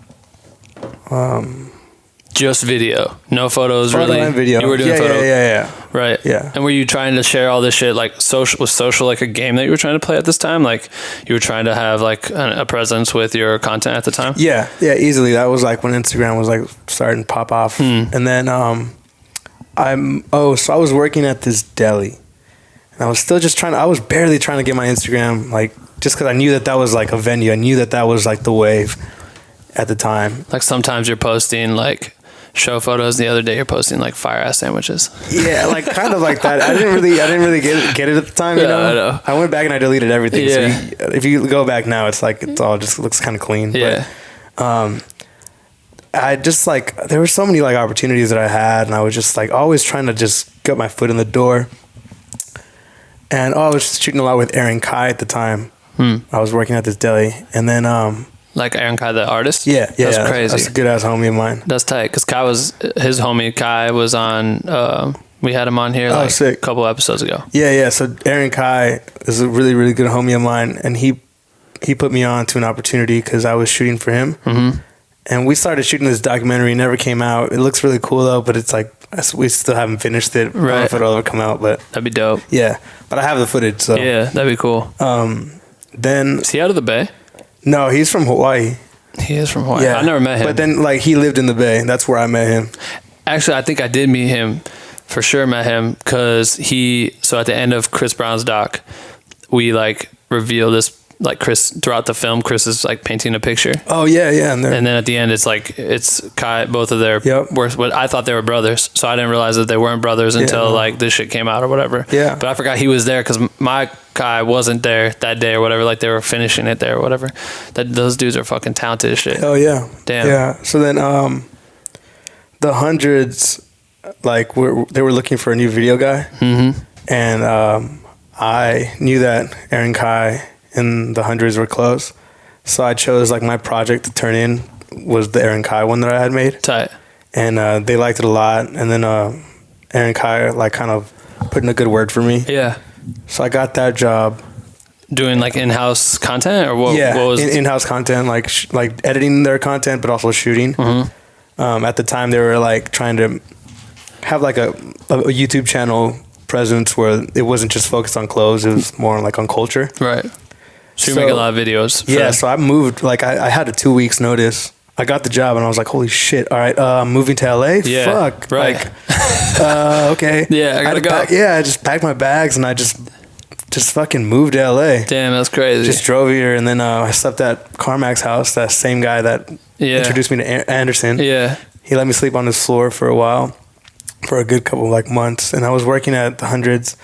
Just video, no photos. Photo really. And video. You were doing photo. Yeah. Right. Yeah. And were you trying to share all this shit like was social like a game that you were trying to play at this time? Like you were trying to have like a presence with your content at the time? Yeah, easily. That was like when Instagram was like starting to pop off. And then so I was working at this deli. And I was still just I was barely trying to get my Instagram, like just because I knew that was like a venue. I knew that was like the wave at the time. Like sometimes you're posting like show photos. The other day you're posting like fire ass sandwiches. Yeah, like kind of like that. I didn't really get it at the time. You know? I know. I went back and I deleted everything. Yeah. So if you go back now, it's like it's all just looks kind of clean. Yeah. But, I just like there were so many like opportunities that I had, and I was just like always trying to just get my foot in the door. And I was shooting a lot with Aaron Kai at the time. I was working at this deli, and then like Aaron Kai, the artist. Yeah, that's crazy. That's a good ass homie of mine. That's tight because his homie Kai was on. We had him on here like a couple episodes ago. Yeah. So Aaron Kai is a really, really good homie of mine, and he put me on to an opportunity because I was shooting for him. Mm-hmm. And we started shooting this documentary. It never came out. It looks really cool though, but it's like we still haven't finished it. Right. I don't know if it'll ever come out, but that'd be dope. Yeah, but I have the footage. So yeah, that'd be cool. Then is he out of the Bay? No, he's from Hawaii. He is from Hawaii. Yeah. I never met him. But then like he lived in the Bay. That's where I met him. Actually, I think I did meet him. For sure met him because so at the end of Chris Brown's doc, we like reveal this. Like Chris, throughout the film, Chris is like painting a picture. Oh yeah. And then at the end, it's Kai, both of their worst. But I thought they were brothers, so I didn't realize that they weren't brothers until like this shit came out or whatever. Yeah. But I forgot he was there because my Kai wasn't there that day or whatever. Like they were finishing it there or whatever. Those dudes are fucking talented as shit. Oh yeah. Damn. Yeah. So then, the hundreds, like they were looking for a new video guy, and I knew that Aaron Kai and the hundreds were close, so I chose like my project to turn in was the Aaron Kai one that I had made. Tight. And they liked it a lot, and then Aaron Kai like kind of put in a good word for me. Yeah. So I got that job. Doing like in-house content or what? Yeah, what was in-house content, like editing their content, but also shooting. At the time, they were like trying to have like a YouTube channel presence where it wasn't just focused on clothes; it was more like on culture. Right. So you make a lot of videos. Yeah, so I moved, like I had a 2 weeks notice. I got the job and I was like, holy shit, all right, I'm moving to LA? Yeah, fuck. Right. Like, okay. Yeah, I gotta go. I just packed my bags and I just just fucking moved to LA. Damn, that's crazy. Just drove here, and then I slept at Carmack's house. That same guy that introduced me to Anderson. Yeah. He let me sleep on his floor for a while, for a good couple of like months, and I was working at the Hundreds,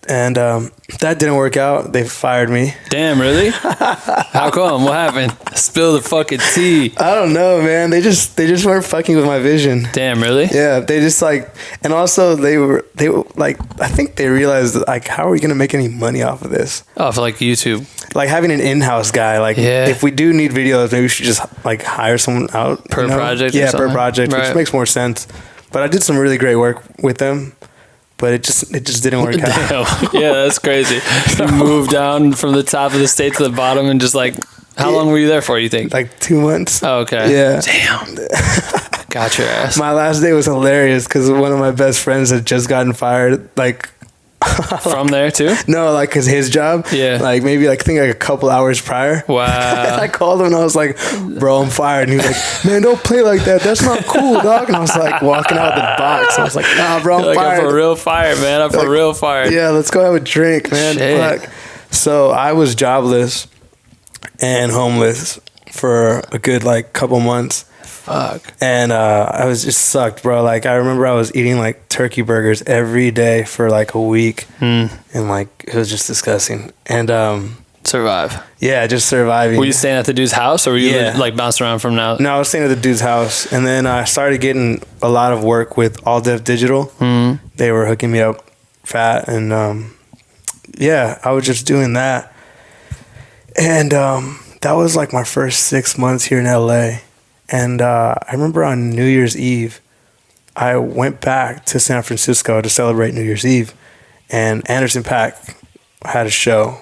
and that didn't work out. They fired me. Damn, really? How come? What happened? Spill the fucking tea. I don't know, man. They just weren't fucking with my vision. Damn, really? Yeah, they just like, and also they were like, I think they realized that, like, how are we gonna make any money off of this? Oh, for like YouTube. Like having an in-house guy, like if we do need videos, maybe we should just like hire someone out Per project. Yeah, or per project, right. which makes more sense. But I did some really great work with them, but it just didn't work out. Damn. Yeah, that's crazy. You moved down from the top of the state to the bottom, and just like, how long were you there for? You think? Like 2 months. Oh, okay. Yeah. Damn. Got your ass. My last day was hilarious because one of my best friends had just gotten fired. Like. From there too? No, like, cause his job. Yeah. Like maybe like I think like a couple hours prior. Wow. I called him and I was like, "Bro, I'm fired." And he was like, "Man, don't play like that. That's not cool, dog." And I was like walking out the box. I was like, "Nah, bro, I'm like, fired." I'm for real fired, man. I'm for real fired. Yeah, let's go have a drink, man. Shit. Fuck. So I was jobless and homeless for a good like couple months. Fuck. And I was just sucked, bro. Like I remember I was eating like turkey burgers every day for like a week, and like it was just disgusting. And Survive. yeah, just surviving. Were you staying at the dude's house, or were you Yeah. like bouncing around from now? No, I was staying at the dude's house, and then I started getting a lot of work with All Dev Digital. They were hooking me up fat, and yeah, I was just doing that. And that was like my first 6 months here in LA. And I remember on New Year's Eve, I went back to San Francisco to celebrate New Year's Eve, and Anderson Paak had a show.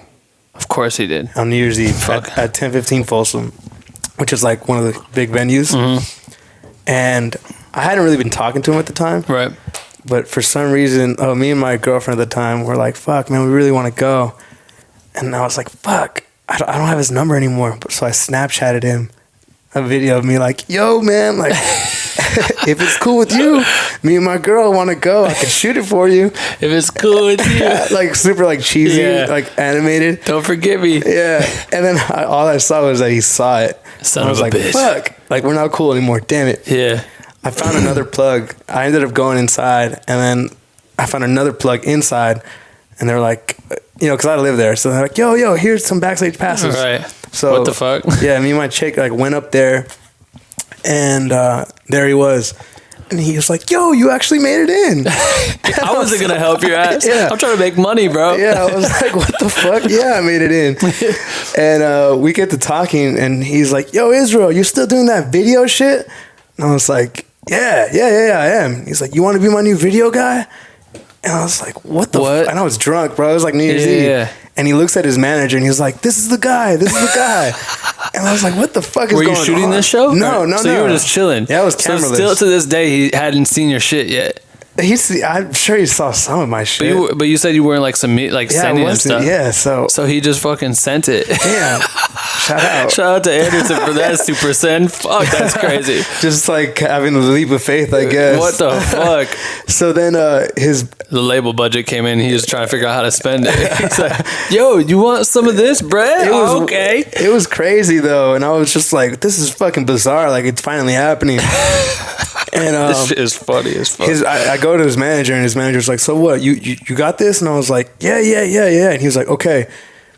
Of course he did. On New Year's Eve at 1015 Folsom, which is like one of the big venues. And I hadn't really been talking to him at the time. Right. But for some reason, me and my girlfriend at the time were like, "Fuck, man, we really want to go." And I was like, "Fuck, I don't have his number anymore." So I Snapchatted him a video of me like, "Yo, man, like, if it's cool with you, me and my girl want to go. I can shoot it for you. If it's cool with you." Like super like cheesy, like animated. Don't forget me. Yeah. And then all I saw was that he saw it. Son I of was a like, bitch. "Fuck, like we're not cool anymore. Damn it." Yeah. I found another plug. I ended up going inside, and then I found another plug inside, and they're like, because I live there, so they're like, yo, here's some backstage passes. Right. So what the fuck? Yeah, me and my chick like went up there, and there he was, and he was like, "Yo, you actually made it in." I wasn't gonna help your ass. Yeah. I'm trying to make money, bro. Yeah, I was like, "What the fuck?" Yeah, I made it in. And we get to talking, and he's like, "Yo, Israel, you still doing that video shit?" And I was like, Yeah, I am. He's like, "You want to be my new video guy?" And I was like, what the fuck? And I was drunk, bro. It was like New Year's Eve. And he looks at his manager and he's like, "This is the guy. This is the guy." And I was like, what the fuck is going on? Were you shooting this show? No. So you were just chilling. Yeah, I was cameraless. So still to this day, he hadn't seen your shit yet. I'm sure he saw some of my shit. But you said you weren't like sending and stuff. Yeah, so he just fucking sent it. Damn. Shout out. Shout out to Anderson for that super send. Fuck, that's crazy. Just like having the leap of faith, I guess. What the fuck? So then the label budget came in. He was trying to figure out how to spend it. He's like, "Yo, you want some of this bread?" Okay. It was crazy though, and I was just like, "This is fucking bizarre. Like it's finally happening." And this shit is funny as fuck. I go to his manager, and his manager's like, "So what? You got this?" And I was like, "Yeah." And he was like, "Okay,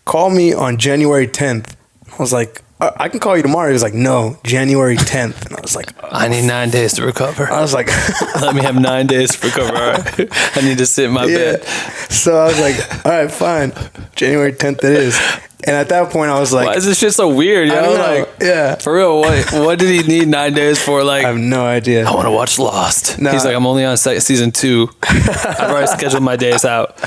call me on January 10th." I was like, "I can call you tomorrow." He was like, "No, January 10th." And I was like, "I need 9 days to recover." I was like, "Let me have 9 days to recover. All right? I need to sit in my bed." So I was like, "All right, fine. January 10th it is." And at that point, I was like, "Why is this shit so weird, yo?" I don't know. Yeah. For real, what did he need 9 days for? Like, I have no idea. I want to watch Lost. No. He's like, "I'm only on season 2. I've already scheduled my days out."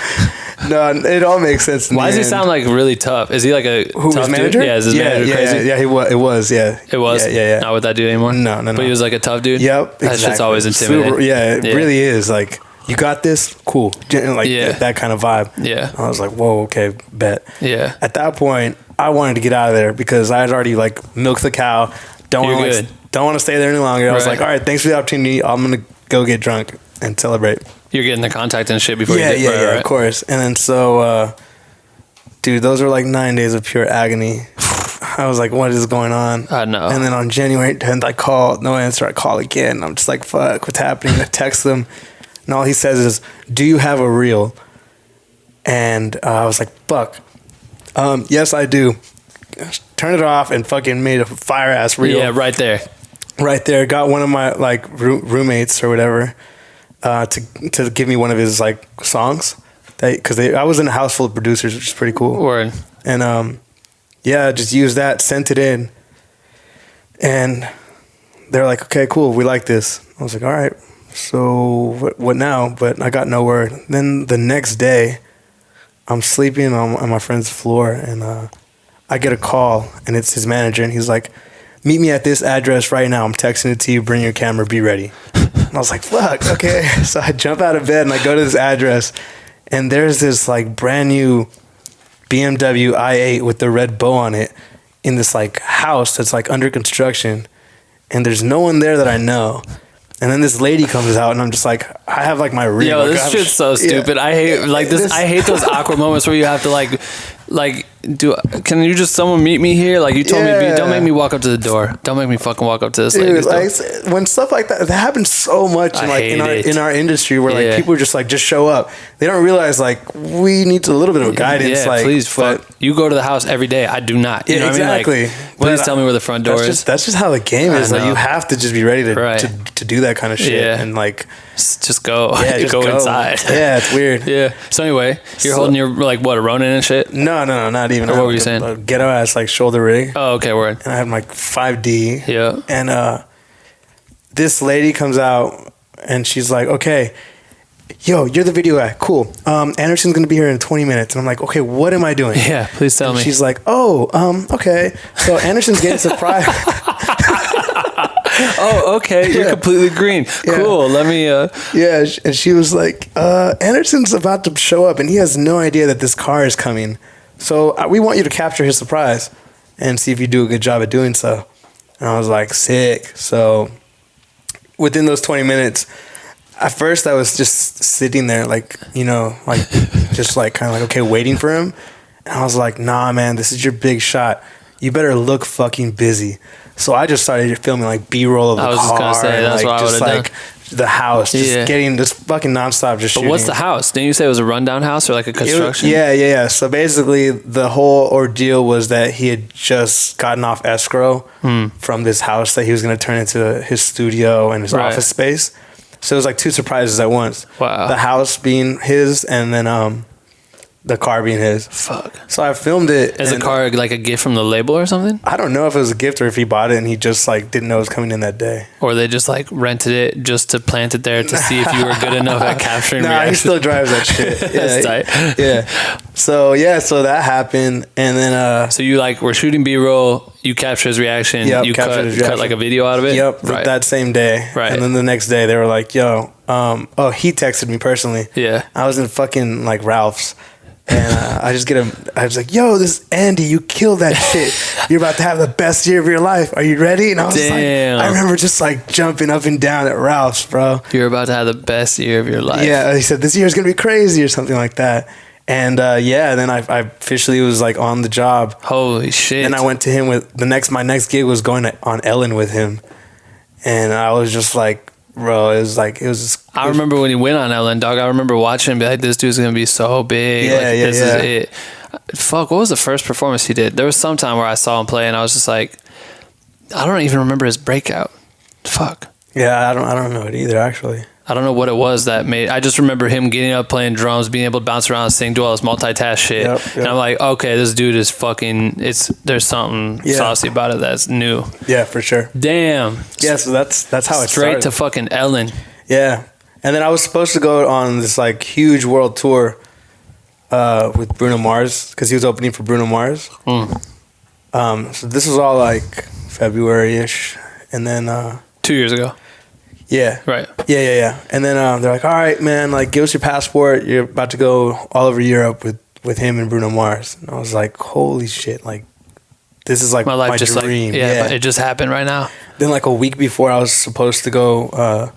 No, it all makes sense. Why does he sound like really tough? Is he like a his tough manager? dude? Yeah, is his manager crazy? Yeah, he was. It was. Yeah, it was. Yeah. Not with that dude anymore. No. But he was like a tough dude. Yep, That shit's always intimidating. It really is. Like, you got this, cool. Like that kind of vibe. Yeah. I was like, whoa, okay, bet. Yeah. At that point, I wanted to get out of there because I had already like milked the cow. Don't want to stay there any longer. I was like, all right, thanks for the opportunity. I'm gonna go get drunk and celebrate. You're getting the contact and shit before you get right. Of course. And then so Dude, those were like 9 days of pure agony. I was like, what is going on? I know. And then on January 10th, I called, no answer. I call again. I'm just like, fuck, what's happening? I text him, and all he says is, do you have a reel? And I was like, fuck. Yes, I do. Turn it off and fucking made a fire ass reel. Yeah, right there. Right there. Got one of my like roommates or whatever to give me one of his like songs. Because I was in a house full of producers, which is pretty cool. Word. And yeah, just used that, sent it in. And they're like, okay, cool, we like this. I was like, all right, so what now? But I got no word. Then the next day, I'm sleeping on my friend's floor, and I get a call, and it's his manager, and he's like, meet me at this address right now. I'm texting it to you. Bring your camera. Be ready. And I was like, fuck, okay. So I jump out of bed, and I go to this address, and there's this like brand new BMW i8 with the red bow on it in this like house that's like under construction, and there's no one there that I know. And then this lady comes out, and I'm just like, I have like my ring. Yo, this shit's so stupid. I hate like this. I hate those awkward moments where you have to like can you just someone meet me here? Like you told me, don't make me walk up to the door. Don't make me fucking walk up to this lady's door. Like when stuff like that happens so much in our industry where like people are just like, just show up. They don't realize like we need a little bit of guidance. Yeah, like, please, fuck. You go to the house every day. I do not. You know what I mean? Like, please tell me where the front door is. That's just how the game is. Like you have to just be ready to do that kind of shit and like just go. Yeah, just go inside. Yeah, it's weird. Yeah. So anyway, you're holding your like what, a Ronin and shit? No, not even. Or what were you saying? A ghetto ass like shoulder rig. Oh, okay, word. And I had like 5D. Yeah. And this lady comes out and she's like, okay, yo, you're the video guy. Cool. Anderson's gonna be here in 20 minutes. And I'm like, okay, what am I doing? Yeah, please tell me. She's like, oh, okay. So Anderson's getting surprised. Oh, okay. You're completely green. Cool. Let me. Yeah, and she was like, Anderson's about to show up, and he has no idea that this car is coming. So we want you to capture his surprise and see if you do a good job at doing so. And I was like, sick. So within those 20 minutes, at first I was just sitting there, like, you know, like just like kind of like, okay, waiting for him. And I was like, nah, man, this is your big shot. You better look fucking busy. So I just started filming like B-roll of the car. I was just gonna say that's what I would have done. The house, just getting this fucking nonstop, just shooting. But what's the house? Didn't you say it was a rundown house or like a construction? Yeah. So basically, the whole ordeal was that he had just gotten off escrow from this house that he was going to turn into his studio and his office space. So it was like two surprises at once. Wow. The house being his, and then the car being his. Fuck. So I filmed it. Is the car like a gift from the label or something? I don't know if it was a gift or if he bought it and he just like didn't know it was coming in that day. Or they just like rented it just to plant it there to see if you were good enough at capturing reaction. He still drives that shit. That's tight. Yeah. So that happened, and then so you like were shooting B-roll, you captured his reaction, you cut like a video out of it? Yep, right. That same day. Right. And then the next day they were like, yo, he texted me personally. Yeah. I was in fucking like Ralph's. And I was like, yo, this is Andy, you killed that shit. You're about to have the best year of your life. Are you ready? And I was like, I remember just like jumping up and down at Ralph's, bro. You're about to have the best year of your life. Yeah, he said, this year's going to be crazy or something like that. And then I officially was like on the job. Holy shit. And I went to him with my next gig was going on Ellen with him. And I was just like, bro, I remember when he went on Ellen, dog. I remember watching him be like, this dude's gonna be so big. This is it. Fuck, what was the first performance he did? There was some time where I saw him play and I was just like, I don't even remember his breakout. Fuck. Yeah, I don't know it either, actually. I don't know what it was that made. I just remember him getting up, playing drums, being able to bounce around, sing, do all this multitask shit. Yep. And I'm like, okay, this dude is fucking. There's something saucy about it that's new. Yeah, for sure. Damn. Yeah, so that's how it started. Straight to fucking Ellen. Yeah, and then I was supposed to go on this like huge world tour with Bruno Mars because he was opening for Bruno Mars. So this was all like February-ish, and then 2 years ago. Yeah. Right. Yeah. And then they're like, all right, man, like, give us your passport. You're about to go all over Europe with him and Bruno Mars. And I was like, holy shit, like, this is like my just dream. Like, it just happened right now. Then like a week before I was supposed to go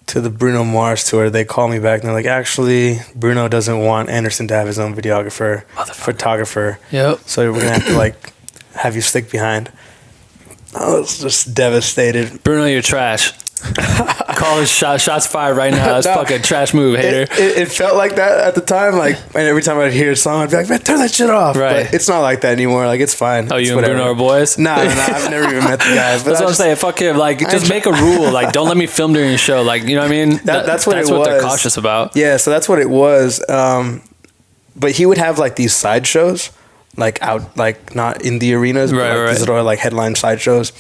to the Bruno Mars tour, they call me back and they're like, actually, Bruno doesn't want Anderson to have his own videographer, photographer. Yep. So we're gonna have to like have you stick behind. I was just devastated. Bruno, you're trash. Call his shots fired right now. That's fucking trash move, hater. It felt like that at the time. Like, and every time I'd hear a song, I'd be like, man, turn that shit off. Right. But it's not like that anymore. Like, it's fine. Oh, it's you and Bruno are boys? Nah, I've never even met the guys. But that's what I'm saying. Fuck him. Like, just make a rule. Like, don't let me film during your show. Like, you know what I mean? That's what they're cautious about. Yeah, so that's what it was. But he would have like these side shows, like out, like not in the arenas, but like these little like headline side shows.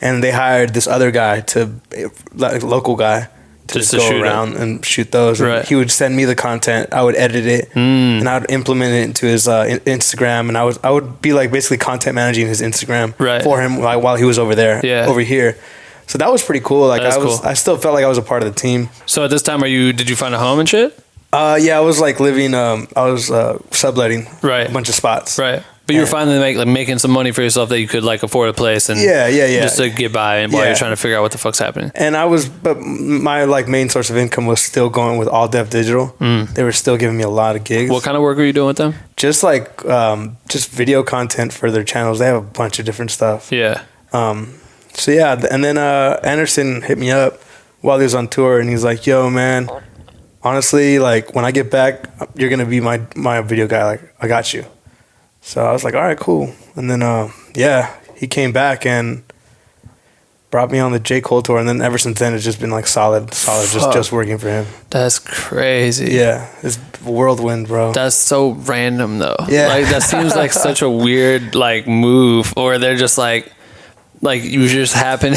And they hired this other guy like local guy, to just go around and shoot those. Right. And he would send me the content. I would edit it, and I would implement it into his Instagram. And I would be like basically content managing his Instagram for him, like while he was over there, over here. So that was pretty cool. Like I still felt like I was a part of the team. So at this time, did you find a home and shit? Yeah, I was like living. I was subletting a bunch of spots. Right. But you were finally making some money for yourself that you could like afford a place and just to get by and while you're trying to figure out what the fuck's happening. And but my like main source of income was still going with All Dev Digital. They were still giving me a lot of gigs. What kind of work were you doing with them? Just like just video content for their channels. They have a bunch of different stuff. Yeah. So yeah, and then Anderson hit me up while he was on tour, and he's like, "Yo, man, honestly, like when I get back, you're gonna be my video guy. Like I got you." So I was like, all right, cool. And then, he came back and brought me on the J. Cole tour. And then ever since then, it's just been like solid, just working for him. That's crazy. Yeah. It's whirlwind, bro. That's so random, though. Yeah. Like, that seems like such a weird, like, move. Or they're just like you just happen.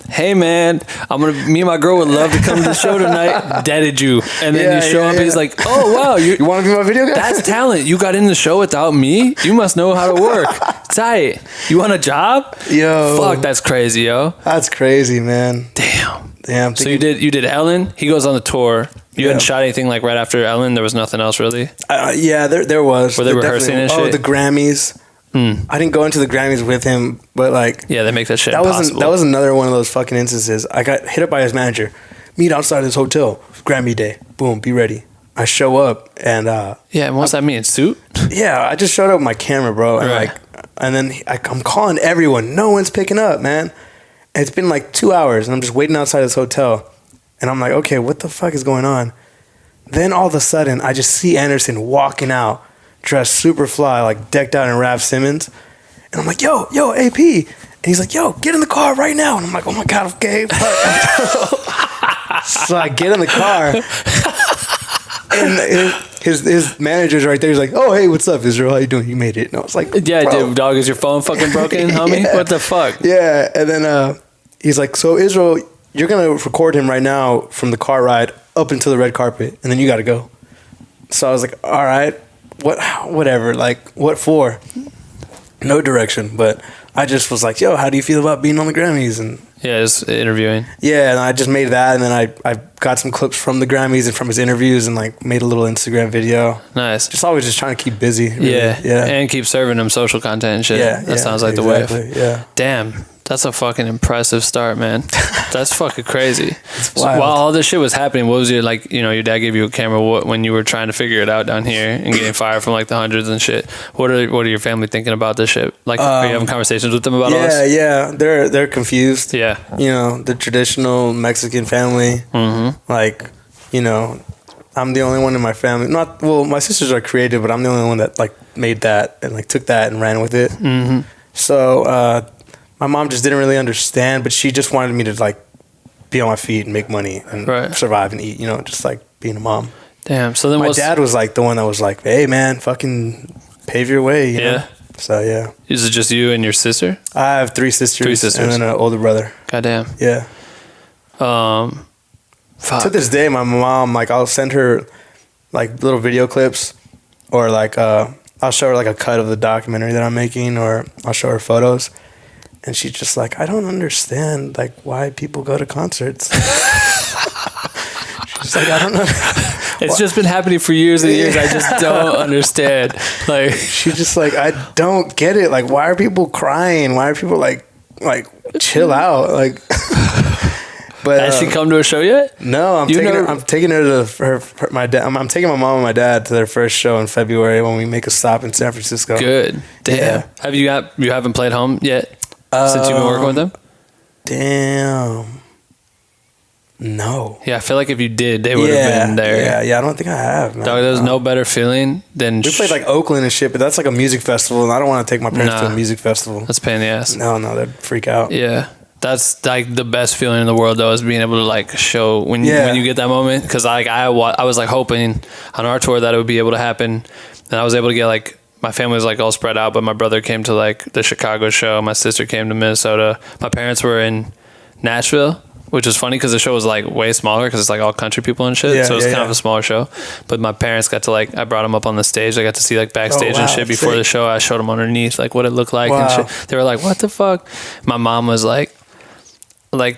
Hey man, me and my girl would love to come to the show tonight. Deaded you, and then you show up. And he's like, "Oh wow, you want to be my video guy? That's talent. You got in the show without me. You must know how to work. Tight. You want a job? Yo, fuck, that's crazy, yo. That's crazy, man. Damn. So you did Ellen. He goes on the tour. You hadn't shot anything like right after Ellen. There was nothing else really. Yeah, there was. Were they rehearsing and shit? Oh, the Grammys. I didn't go into the Grammys with him, but like, they make that shit that impossible. That was another one of those fucking instances. I got hit up by his manager. Meet outside this hotel. Grammy day. Boom. Be ready. I show up and and what's that mean? Suit? Yeah, I just showed up with my camera, bro, and and then I'm calling everyone. No one's picking up, man. And it's been like 2 hours, and I'm just waiting outside this hotel, and I'm like, okay, what the fuck is going on? Then all of a sudden, I just see Anderson walking out, dressed super fly, like decked out in Raf Simons. And I'm like, yo, AP. And he's like, yo, get in the car right now. And I'm like, oh my God, okay. So I get in the car. And his manager's right there. He's like, oh, hey, what's up, Israel? How you doing? You made it. And I was like, yeah, bro. dude, dog, is your phone fucking broken, homie? What the fuck? Yeah. And then he's like, so Israel, you're going to record him right now from the car ride up into the red carpet. And then you got to go. So I was like, all right. Whatever, like, what for? No direction, but I just was like, yo, how do you feel about being on the Grammys? And just interviewing. Yeah, and I just made that, and then I got some clips from the Grammys and from his interviews, and like made a little Instagram video. Nice. Just always just trying to keep busy. Really. Yeah, and keep serving them social content and shit. That sounds like the wave. Yeah. Damn. That's a fucking impressive start, man. That's fucking crazy. So while all this shit was happening, what was your, like, you know, your dad gave you a camera when you were trying to figure it out down here and getting fired from like the hundreds and shit. What are your family thinking about this shit? Like, are you having conversations with them about all this? Yeah, they're confused. Yeah. You know, the traditional Mexican family. Mm-hmm. Like, you know, I'm the only one in my family. My sisters are creative, but I'm the only one that like made that and like took that and ran with it. Mm-hmm. So, my mom just didn't really understand, but she just wanted me to like be on my feet and make money and survive and eat, you know, just like being a mom. Damn. So then my dad was like the one that was like, hey man, fucking pave your way, you know? So yeah. Is it just you and your sister? I have three sisters and then an older brother. Goddamn. Yeah. Fuck. To this day, my mom, like, I'll send her like little video clips or like I'll show her like a cut of the documentary that I'm making, or I'll show her photos. And she's just like, I don't understand, like, why people go to concerts. She's like, I don't know. It's just been happening for years and years. I just don't understand. Like, she's just like, I don't get it. Like, why are people crying? Why are people like chill out? Like, But has she come to a show yet? No, I'm taking her to my dad. I'm taking my mom and my dad to their first show in February when we make a stop in San Francisco. Good. Damn. Yeah. You haven't played home yet since you've been working with them? Damn. No. Yeah, I feel like if you did, they would have been there. Yeah. I don't think I have, man. Dog, there's no better feeling than... We played like Oakland and shit, but that's like a music festival, and I don't want to take my parents to a music festival. That's a pain in the ass. No, they'd freak out. Yeah. That's like the best feeling in the world, though, is being able to like show when you get that moment. Because like I was like hoping on our tour that it would be able to happen, and I was able to get like my family was like all spread out, but my brother came to like the Chicago show, my sister came to Minnesota, my parents were in Nashville, which was funny because the show was like way smaller because it's like all country people and shit. So it was kind of a smaller show. But my parents got to like, I brought them up on the stage. I got to see like backstage and shit before the show. I showed them underneath like what it looked like and shit. They were like, what the fuck? My mom was like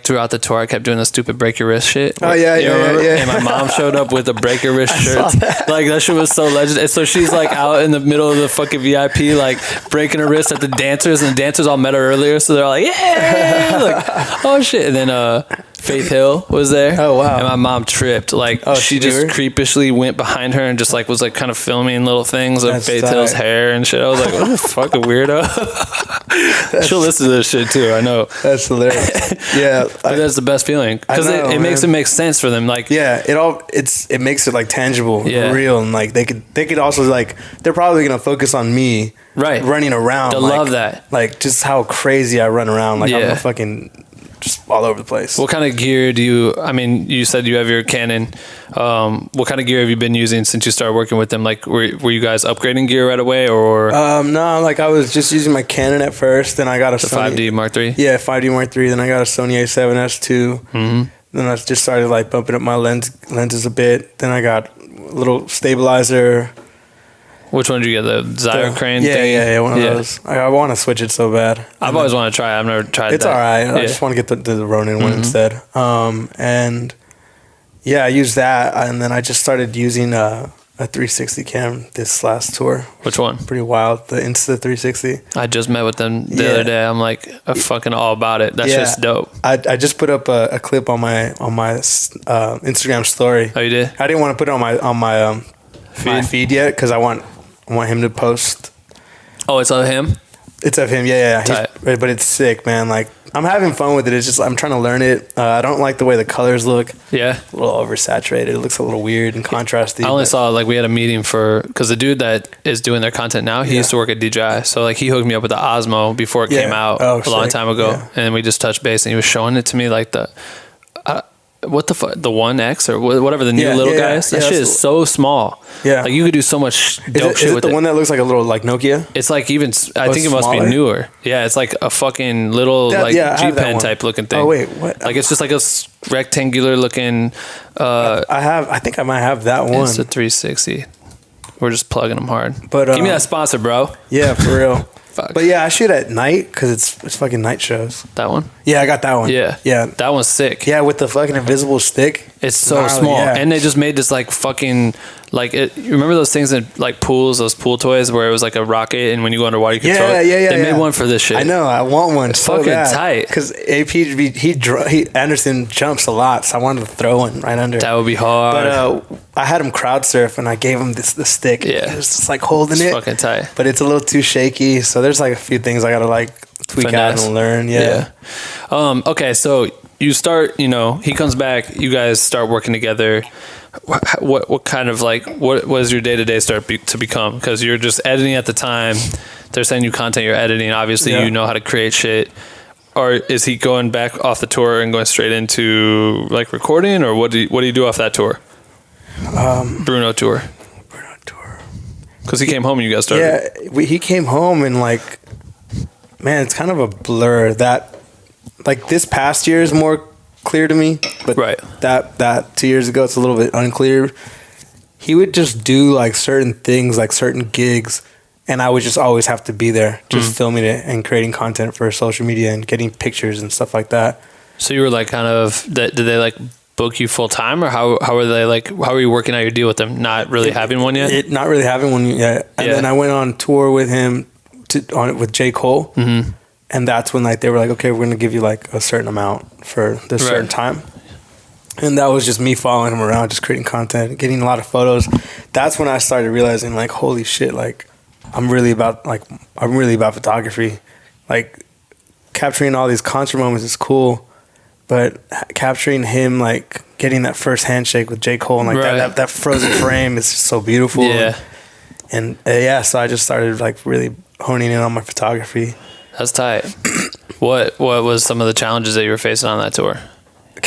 throughout the tour, I kept doing the stupid break your wrist shit. Oh yeah. And my mom showed up with a break your wrist shirt. Like that shit was so legendary. And so she's like out in the middle of the fucking VIP, like breaking her wrist at the dancers, and the dancers all met her earlier, so they're like, yeah, like oh shit. And then Faith Hill was there. Oh wow. And my mom tripped. Like she just creepishly went behind her and just like was like kind of filming little things of Faith Hill's hair and shit. I was like, what the fucking weirdo. She'll listen to this shit too, I know. That's hilarious. Yeah. But that's the best feeling because it makes it make sense for them. Like it makes it like tangible, real, and like they could also like they're probably gonna focus on me running around. They'll love that. Like just how crazy I run around. Like I'm a fucking just all over the place. What kind of gear do you, I mean, you said you have your Canon. What kind of gear have you been using since you started working with them? Like, were you guys upgrading gear right away, or? No, like I was just using my Canon at first, then I got a Sony 5D Mark III? Yeah, 5D Mark III, then I got a Sony A7S II. Mm-hmm. Then I just started like bumping up my lenses a bit. Then I got a little stabilizer. Which one did you get? The Xyrocrane thing? Yeah, one of those. I want to switch it so bad. I've always wanted to try it. I've never tried it. It's all right. I just want to get the Ronin one instead. And yeah, I used that. And then I just started using a 360 cam this last tour. Which one? Pretty wild. The Insta 360. I just met with them the other day. I'm like, fucking all about it. That's just dope. I just put up a clip on my Instagram story. Oh, you did? I didn't want to put it on my feed yet because I want him to post. Oh, it's of him? It's of him, yeah. But it's sick, man. Like, I'm having fun with it. It's just, I'm trying to learn it. I don't like the way the colors look. Yeah. A little oversaturated. It looks a little weird and contrasty. I only saw, like, we had a meeting because the dude that is doing their content now, he used to work at DJI. So, like, he hooked me up with the Osmo before it came out a long time ago. Yeah. And we just touched base, and he was showing it to me, like, what the fuck, the 1X or whatever the new little guy is. That shit is so small. Yeah, like you could do so much dope shit with it. The one that looks like a little like Nokia. It's like even I think it must be newer. Yeah, it's like a fucking little G Pen type looking thing. Oh wait, what? Like it's just like a rectangular looking. I think I might have that one. It's a 360. We're just plugging them hard. But give me that sponsor, bro. Yeah, for real. But yeah, I shoot at night because it's fucking night shows. That one? Yeah, I got that one. Yeah. That one's sick. Yeah, with the fucking invisible stick. It's so small. Yeah. And they just made this like fucking, like, you remember those things in like pools, those pool toys where it was like a rocket and when you go underwater you could throw it? Yeah. They made one for this shit. I know, I want one. It's so fucking tight. Because Anderson jumps a lot, so I wanted to throw one right under. That would be hard. But I had him crowd surf and I gave him the stick. Yeah. It was just like holding it. It's fucking tight. But it's a little too shaky, so there's like a few things I gotta like tweak out and learn. Yeah. Okay, so you start, he comes back, you guys start working together. What kind of like, what was your day-to-day start to become? Because you're just editing at the time. They're sending you content, you're editing. Obviously, you know how to create shit. Or is he going back off the tour and going straight into like recording? Or what do you do off that tour? Bruno tour. Because he came home and you guys started. Yeah, he came home and like, man, it's kind of a blur. That like this past year is more clear to me, but that 2 years ago it's a little bit unclear. He would just do like certain things, like certain gigs, and I would just always have to be there, just filming it and creating content for social media and getting pictures and stuff like that. So you were like kind of, did they like book you full time, or how were they like? How were you working out your deal with them? Not really having one yet. Not really having one yet. And then I went on tour with him with J. Cole, and that's when like they were like, okay, we're gonna give you like a certain amount for this certain time. And that was just me following him around, just creating content, getting a lot of photos. That's when I started realizing, like, holy shit, like, I'm really about photography. Like, capturing all these concert moments is cool, but capturing him, like, getting that first handshake with J. Cole and, like, that frozen frame is just so beautiful. Yeah. And so I just started, like, really honing in on my photography. That's tight. What was some of the challenges that you were facing on that tour?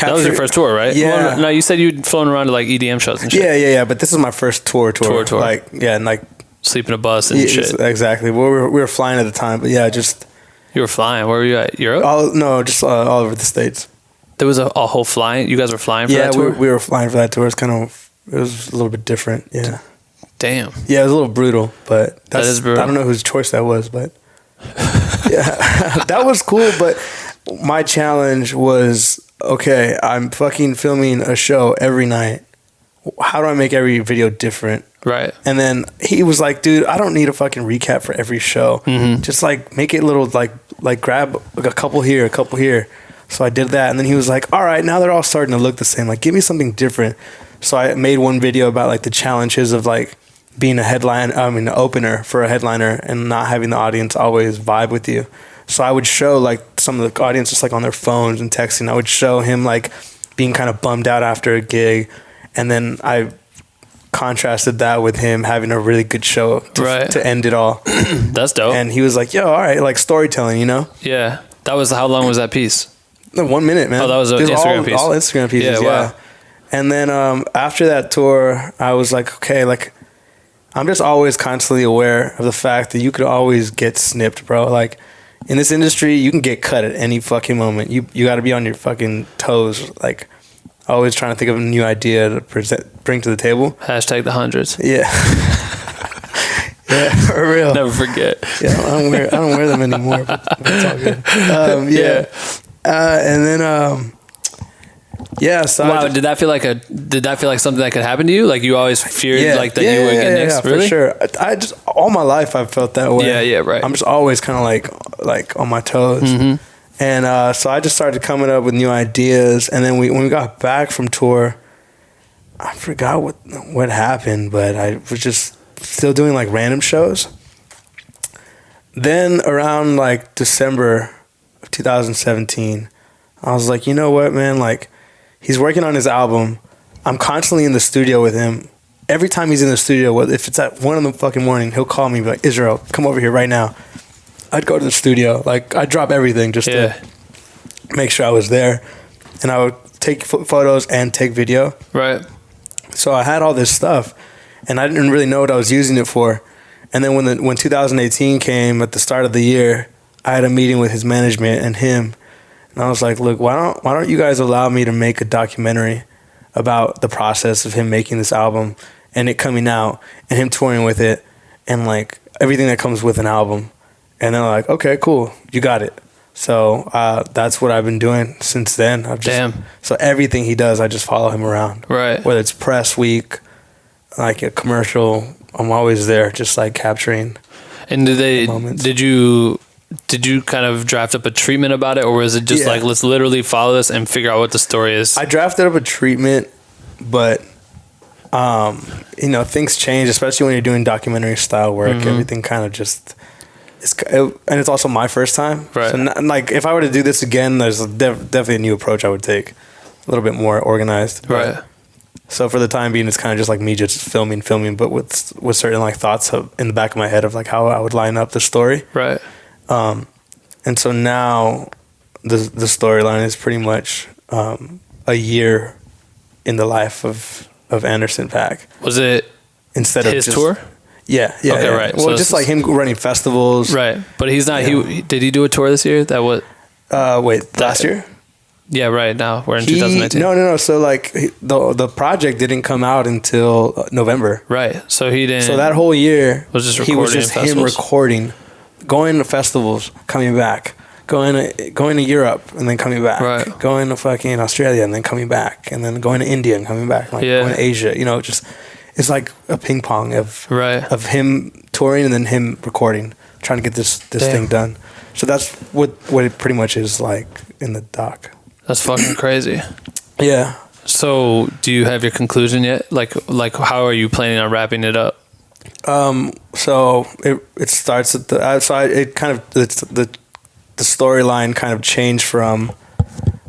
That was your first tour, right? Yeah. Well, no, you said you'd flown around to like EDM shows and shit. Yeah. But this is my first tour. Like, yeah, and like sleep in a bus and shit. Exactly. We were flying at the time, but yeah, just you were flying. Where were you at? Europe? Just all over the States. There was a whole flying. You guys were flying for that tour? Yeah, we were flying for that tour. It was a little bit different. Yeah. Damn. Yeah, it was a little brutal, but that is brutal. I don't know whose choice that was, but yeah, that was cool. But my challenge was, okay, I'm fucking filming a show every night. How do I make every video different? Right. And then he was like, dude, I don't need a fucking recap for every show. Mm-hmm. Just like make it little, like grab a couple here, a couple here. So I did that. And then he was like, all right, now they're all starting to look the same. Like, give me something different. So I made one video about like the challenges of like being an opener for a headliner and not having the audience always vibe with you. So I would show like some of the audience just like on their phones and texting. I would show him like being kind of bummed out after a gig. And then I contrasted that with him having a really good show to end it all. That's dope. And he was like, yo, all right, like storytelling, you know? Yeah. How long was that piece? 1 minute, man. Oh, that was an Instagram piece. All Instagram pieces, yeah. Wow. And then after that tour, I was like, okay, like I'm just always constantly aware of the fact that you could always get snipped, bro. Like in this industry, you can get cut at any fucking moment. You got to be on your fucking toes, like always trying to think of a new idea to bring to the table. Hashtag the hundreds. Yeah. Yeah, for real. Never forget. Yeah, I don't wear them anymore, but it's all good. Yeah. And then so wow, did that feel like something that could happen to you? Like you always feared you would get next? Really? For sure. I just all my life I've felt that way. Yeah, right. I'm just always kind of like on my toes. Mm-hmm. And so I just started coming up with new ideas. And then when we got back from tour, I forgot what happened, but I was just still doing like random shows. Then around like December of 2017, I was like, you know what, man? Like, he's working on his album. I'm constantly in the studio with him. Every time he's in the studio, if it's at 1 a.m, he'll call me and be like, Israel, come over here right now. I'd go to the studio. Like, I'd drop everything just to make sure I was there. And I would take photos and take video. Right. So I had all this stuff, and I didn't really know what I was using it for. And then when 2018 came at the start of the year, I had a meeting with his management and him. And I was like, look, why don't you guys allow me to make a documentary about the process of him making this album and it coming out and him touring with it and like everything that comes with an album. And they're like, okay, cool, you got it. So that's what I've been doing since then. So everything he does, I just follow him around. Right. Whether it's press week, like a commercial, I'm always there just like capturing. And did you kind of draft up a treatment about it, or was it just like, let's literally follow this and figure out what the story is? I drafted up a treatment, but things change, especially when you're doing documentary style work. Mm-hmm. Everything kind of just and it's also my first time. Right. So like if I were to do this again, there's definitely a new approach I would take, a little bit more organized. Right. So for the time being, it's kind of just like me just filming, but with certain like thoughts in the back of my head of like how I would line up the story. Right. And so now the storyline is pretty much a year in the life of Anderson Paak. Was it instead of his tour? Yeah. Okay, right. Well, so just like him running festivals. Right. But he's not, did he do a tour this year? Last year? Yeah, right. Now we're in 2019. No. So like the project didn't come out until November. Right. So he didn't. So that whole year was just recording. He was just him recording, going to festivals, coming back, going to Europe and then coming back, right. Going to fucking Australia and then coming back, and then going to India and coming back, like going to Asia. Just it's like a ping pong of him touring and then him recording, trying to get this thing done. So that's what it pretty much is like in the doc. That's fucking crazy. Yeah. So, do you have your conclusion yet? Like how are you planning on wrapping it up? So it starts at the outside. It kind of the storyline kind of changed from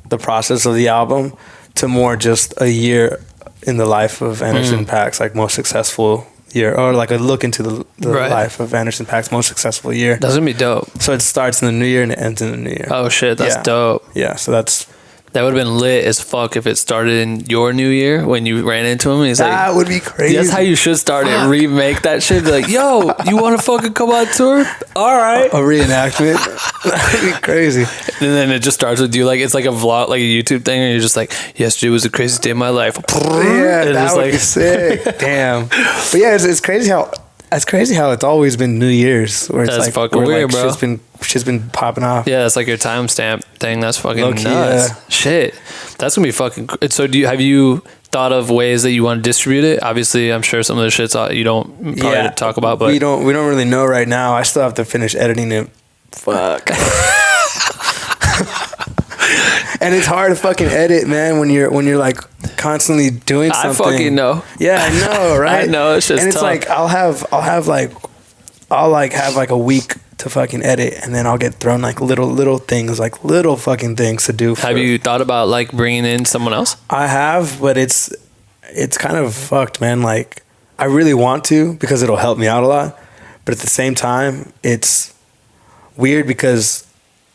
the process of the album to more just a year in the life of Anderson Paak's like most successful year, or like a look into the life of Anderson Paak's most successful year. That's gonna be dope. So it starts in the new year and it ends in the new year. Oh shit, that's dope. Yeah, so that would have been lit as fuck if it started in your new year when you ran into him. He's that like, would be crazy. That's how you should start it. Remake that shit. Be like, yo, you want to fucking come on tour? All right. A reenactment. That would be crazy. And then it just starts with you like it's like a vlog, like a YouTube thing, and you're just like, yesterday was the craziest day of my life. Yeah, and that would be sick. Damn. But yeah, it's crazy how it's always been New Year's where it's that's like fucking weird, bro. Shit's been popping off. Yeah, it's like your timestamp thing. That's fucking Low-key, nuts. yeah. Shit, that's gonna be fucking. So have you thought of ways that you want to distribute it? Obviously, I'm sure some of the shit's you don't probably talk about, but we don't really know right now. I still have to finish editing it. Fuck. And it's hard to fucking edit, man, when you're like constantly doing something. I fucking know. Yeah, I know, right? I know, it's just and it's tough. like I'll have a week to fucking edit, and then I'll get thrown like little things, like little fucking things to do. Have you thought about like bringing in someone else? I have, but it's kind of fucked, man. Like I really want to because it'll help me out a lot, but at the same time, it's weird because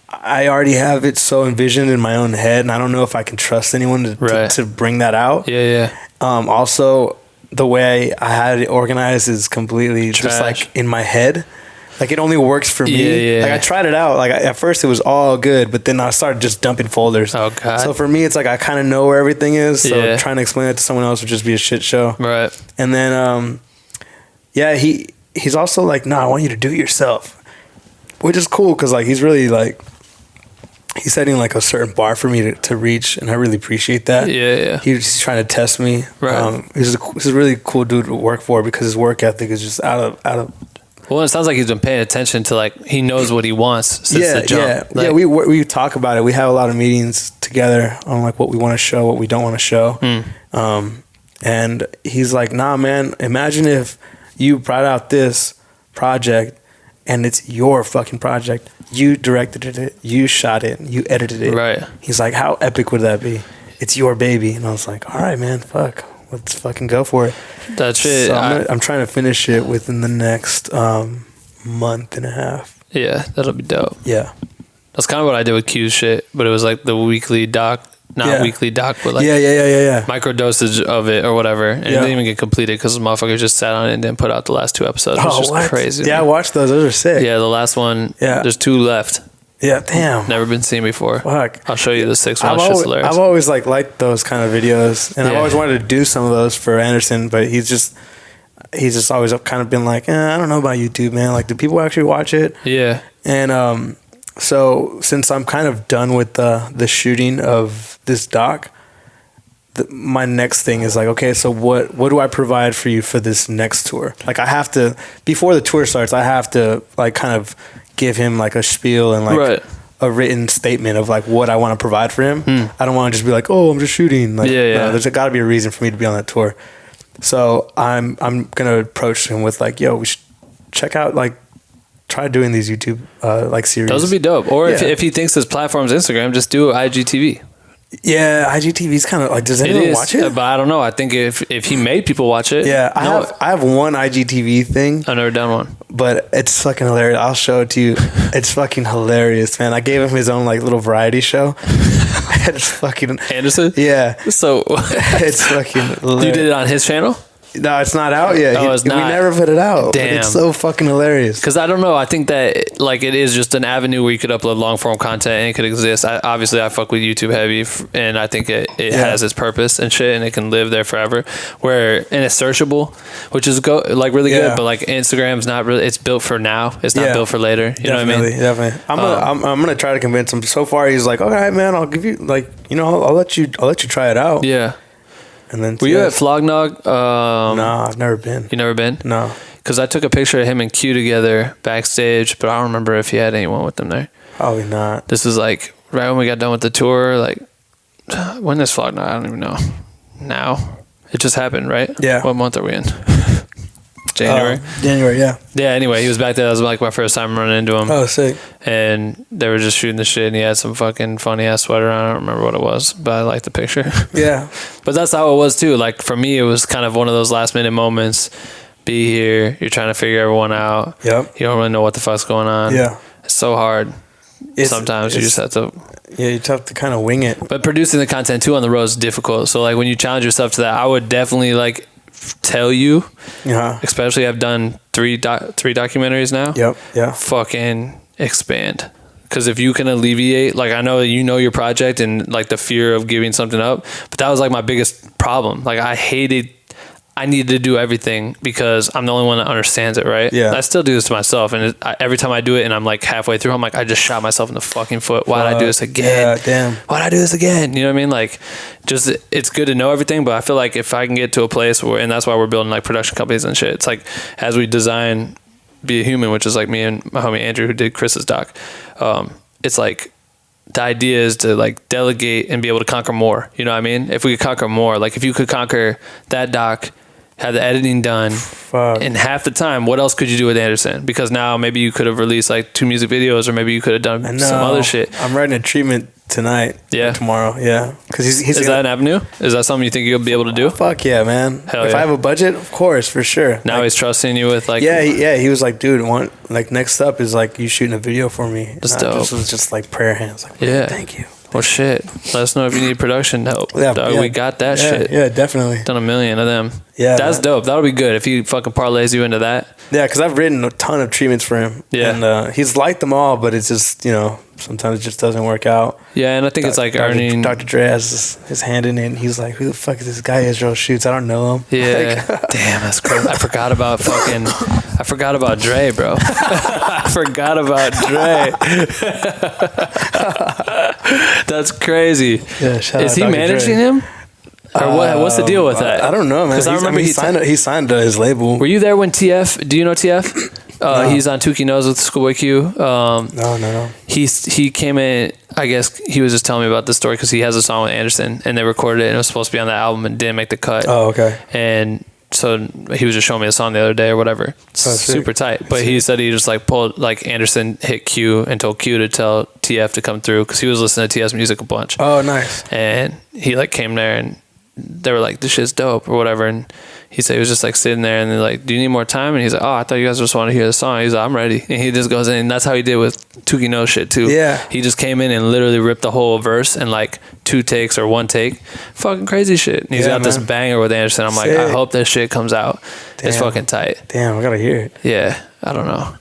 I already have it so envisioned in my own head, and I don't know if I can trust anyone to bring that out. Yeah. Also, the way I had it organized is completely Trash. just like in my head. Like it only works for me. Yeah. Like I tried it out. Like at first it was all good, but then I started just dumping folders. Oh god. So for me, it's like I kind of know where everything is. So trying to explain it to someone else would just be a shit show. Right. And then, he's also like, nah, I want you to do it yourself, which is cool because like he's really like. He's setting like a certain bar for me to reach, and I really appreciate that. Yeah. He's trying to test me. Right. He's a really cool dude to work for because his work ethic is just out of. Well, it sounds like he's been paying attention to like he knows what he wants since the jump. Yeah. We talk about it. We have a lot of meetings together on like what we want to show, what we don't want to show. And he's like, nah, man. Imagine if you brought out this project, and it's your fucking project. You directed it, you shot it, you edited it. Right. He's like, how epic would that be? It's your baby. And I was like, all right, man, fuck. Let's fucking go for it. That's it. So I'm trying to finish it within the next month and a half. Yeah, that'll be dope. Yeah. That's kind of what I did with Q's shit, but it was like the weekly doc. Not weekly doc, but like micro dosage of it or whatever. And it didn't even get completed because the motherfucker just sat on it and didn't put out the last 2 episodes. It's just crazy. Yeah, I watched those. Those are sick. Yeah, the last one, there's 2 left. Yeah, damn. Never been seen before. Fuck. I'll show you the 6th one. It's just hilarious. I've always liked those kind of videos, and I've always wanted to do some of those for Anderson, but he's just always kind of been like, I don't know about YouTube, man. Like, do people actually watch it? Yeah. And so since I'm kind of done with the shooting of this doc, my next thing is like, okay, so what do I provide for you for this next tour? Like I have to, before the tour starts, I have to like kind of give him like a spiel and like a written statement of like what I want to provide for him. I don't want to just be like, oh, I'm just shooting. Like, no, there's got to be a reason for me to be on that tour. So I'm gonna approach him with like, yo, we should check out like, try doing these YouTube like series. Those would be dope. Or if he thinks his platform's Instagram, just do IGTV. Yeah, IGTV is kind of like, does anyone watch it? But I don't know. I think if he made people watch it. Yeah, I have one IGTV thing. I've never done one. But it's fucking hilarious. I'll show it to you. It's fucking hilarious, man. I gave him his own like little variety show. It's fucking Anderson? Yeah. So it's fucking hilarious. You did it on his channel? No, it's not out yet. Oh, it's not. We never put it out. Damn. It's so fucking hilarious. Because I don't know. I think that like it is just an avenue where you could upload long form content and it could exist. Obviously, I fuck with YouTube heavy, and I think it has its purpose and shit, and it can live there forever. And it's searchable, which is like really good. But like Instagram's not really. It's built for now. It's not built for later. You know what I mean? Definitely. I'm gonna try to convince him. So far, he's like, all right, man. I'll give you like, I'll let you try it out. Yeah. And then were you at Flognog? No, I've never been. You never been? No. Because I took a picture of him and Q together backstage, but I don't remember if he had anyone with him there. Probably not. This was like right when we got done with the tour. Like, when is Flognog? I don't even know. now. It just happened, right? Yeah. What month are we in? January. January, yeah. Yeah. Anyway, he was back there. That was like my first time running into him. Oh, sick. And they were just shooting the shit, and he had some fucking funny ass sweater on. I don't remember what it was, but I liked the picture. Yeah. But that's how it was too. Like for me, it was kind of one of those last minute moments. Be here. You're trying to figure everyone out. Yep. You don't really know what the fuck's going on. Yeah. It's so hard. Sometimes you just have to. Yeah, you have to kind of wing it. But producing the content too on the road is difficult. So like when you challenge yourself to that, I would definitely like tell you, especially I've done three documentaries now. Yep. Yeah. Fucking expand. Because if you can alleviate, like I know that you know your project and like the fear of giving something up, but that was like my biggest problem. Like I needed to do everything because I'm the only one that understands it, right? Yeah. I still do this to myself, and every time I do it and I'm like halfway through, I'm like, I just shot myself in the fucking foot. Why did I do this again? Yeah, damn. Why did I do this again? You know what I mean? Like, just, it's good to know everything, but I feel like if I can get to a place where, and that's why we're building like production companies and shit, it's like as we design Be a Human, which is like me and my homie Andrew who did Chris's doc, it's like, the idea is to like delegate and be able to conquer more. You know what I mean? If we could conquer more, like if you could conquer that doc, have the editing done in half the time, what else could you do with Anderson? Because now maybe you could have released like 2 music videos, or maybe you could have done some other shit. I'm writing a treatment tonight. Yeah. Tomorrow. Yeah. Because he's is that an avenue? Is that something you think you'll be able to do? Fuck yeah, man. Hell if yeah. I have a budget, of course, for sure. Now he's trusting you with like... He was like, dude, next up is like you shooting a video for me. That's dope. This was just like prayer hands. Like, yeah. Thank you. Well, shit. Let us know if you need production help. Yeah, Dog, we got that shit. Yeah, definitely. Done 1 million of them. Yeah. That's dope. That'll be good if he fucking parlays you into that. Yeah, because I've written a ton of treatments for him. Yeah. And he's liked them all, but it's just, sometimes it just doesn't work out. Yeah, and I think it's like earning... Dr. Dre has his hand in it, and he's like, who the fuck is this guy Israel Shoots? I don't know him. Yeah. Damn, that's crazy. I forgot about Dre, bro. I forgot about Dre. That's crazy. Yeah, shout is out he Dr. managing Dre. him? Or what's the deal with that? I don't know, man. Because I remember he signed his label. Were you there when TF? Do you know TF? No. He's on Tukey Knows with Schoolboy Q. No. He came in. I guess he was just telling me about this story because he has a song with Anderson and they recorded it and it was supposed to be on the album and didn't make the cut. Oh, okay. And so he was just showing me the song the other day or whatever. Super tight. But he said he just like pulled, like Anderson hit Q and told Q to tell TF to come through because he was listening to TF's music a bunch. Oh, nice. And he like came there and they were like, this shit's dope or whatever. And he said he was just like sitting there and they're like, do you need more time? And he's like, oh, I thought you guys just want to hear the song. He's like, I'm ready. And he just goes in, and that's how he did with Tukey Knows shit too. Yeah. He just came in and literally ripped the whole verse in like 2 takes or 1 take. Fucking crazy shit. And he's got this banger with Anderson. I'm like, I hope that shit comes out. Damn. It's fucking tight. Damn, I gotta hear it. Yeah. I don't know.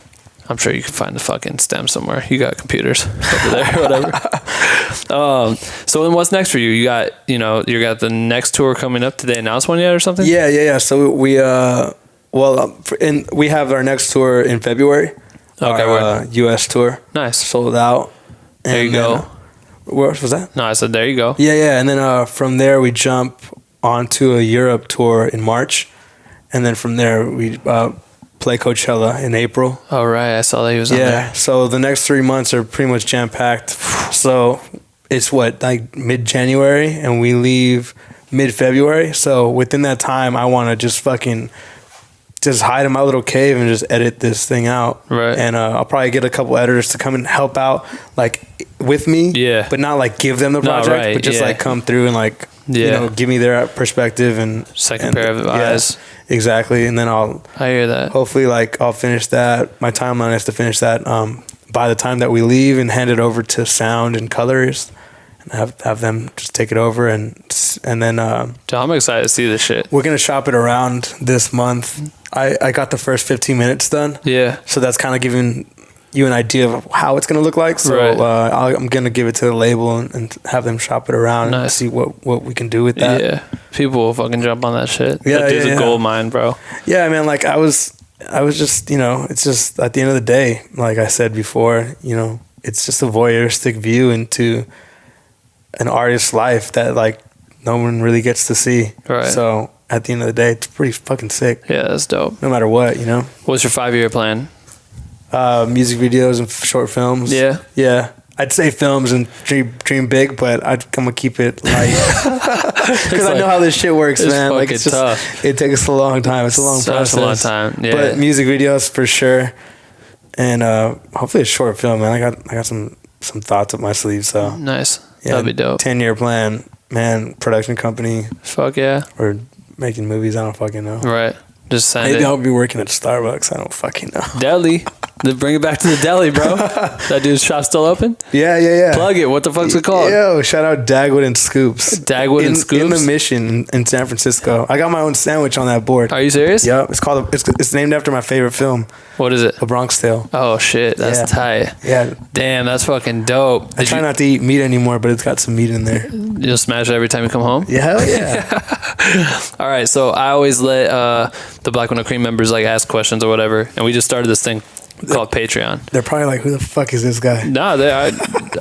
I'm sure you can find the fucking stem somewhere. You got computers over there or whatever. So then what's next for you? You got, you got the next tour coming up. Did they announce one yet or something? Yeah. So we have our next tour in February. Okay. Our US tour. Nice. Sold out. There you go. Where was that? No, I said there you go. Yeah. And then from there we jump onto a Europe tour in March. And then from there we play Coachella in April. Oh, right. I saw that he was on there. Yeah. So the next 3 months are pretty much jam-packed. So it's like mid-January and we leave mid-February. So within that time, I want to just fucking just hide in my little cave and just edit this thing out. Right. And I'll probably get a couple editors to come and help out like with me. Yeah. But not like give them the project, but just like come through and like, give me their perspective and second pair of eyes. Exactly. And then I hear that. Hopefully like I'll finish that. My timeline is to finish that by the time that we leave and hand it over to sound and colors and have them just take it over and then I'm excited to see this shit. We're gonna shop it around this month. I got the first 15 minutes done. Yeah. So that's kind of giving you an idea of how it's gonna look like. So I'm gonna give it to the label and have them shop it around and see what we can do with that. Yeah. People will fucking jump on that shit. Yeah, that dude's a gold mine, bro. Yeah, man. Like I was just, it's just at the end of the day, like I said before, it's just a voyeuristic view into an artist's life that like no one really gets to see. Right. So at the end of the day, it's pretty fucking sick. Yeah, that's dope. No matter what, What's your 5-year plan? Music videos and short films. Yeah. Yeah. I'd say films and dream big, but I'm gonna keep it light because I know how this shit works, man. Like it's just tough. It takes a long time. It's a long process. A long time. Yeah. But music videos for sure, and hopefully a short film, man. I got some thoughts up my sleeve. So nice. Yeah, that'd be dope. 10-year plan, man. Production company. Fuck yeah. Or making movies. I don't fucking know. Right. Just send Maybe it. I'll be working at Starbucks. I don't fucking know. Deli. Bring it back to the deli, bro. That dude's shop still open? Yeah. Plug it. What the fuck's it called? Yo, shout out Dagwood and Scoops. Dagwood and Scoops? In the Mission in San Francisco. I got my own sandwich on that board. Are you serious? Yep. It's named after my favorite film. What is it? A Bronx Tale. Oh, shit. That's tight. Yeah. Damn, that's fucking dope. I try not to eat meat anymore, but it's got some meat in there. You'll smash it every time you come home? Yeah, hell yeah. All right, so I always let the Black Window Cream members like ask questions or whatever, and we just started this thing called Patreon. They're probably like, who the fuck is this guy? No,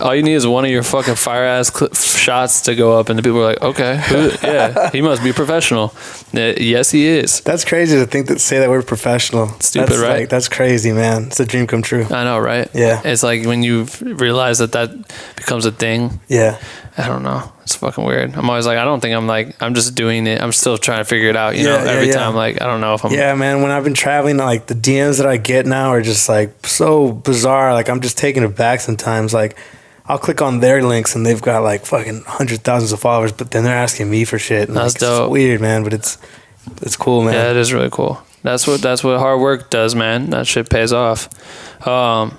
all you need is one of your fucking fire ass shots to go up, and the people are like, okay, yeah, he must be professional. Yes, he is. That's crazy to think say that we're professional. Stupid, that's right? Like, that's crazy, man. It's a dream come true. I know, right? Yeah. It's like when you realize that becomes a thing. Yeah. I don't know. It's fucking weird. I'm always like, I don't think I'm just doing it. I'm still trying to figure it out, you know, every time. Like, I don't know if I'm. Yeah, man. When I've been traveling, like the DMs that I get now are just like so bizarre. Like I'm just taken aback sometimes. Like I'll click on their links and they've got like fucking hundreds of thousands of followers, but then they're asking me for shit. And that's like, dope. It's weird, man, but it's cool, man. Yeah, it is really cool. That's what hard work does, man. That shit pays off. All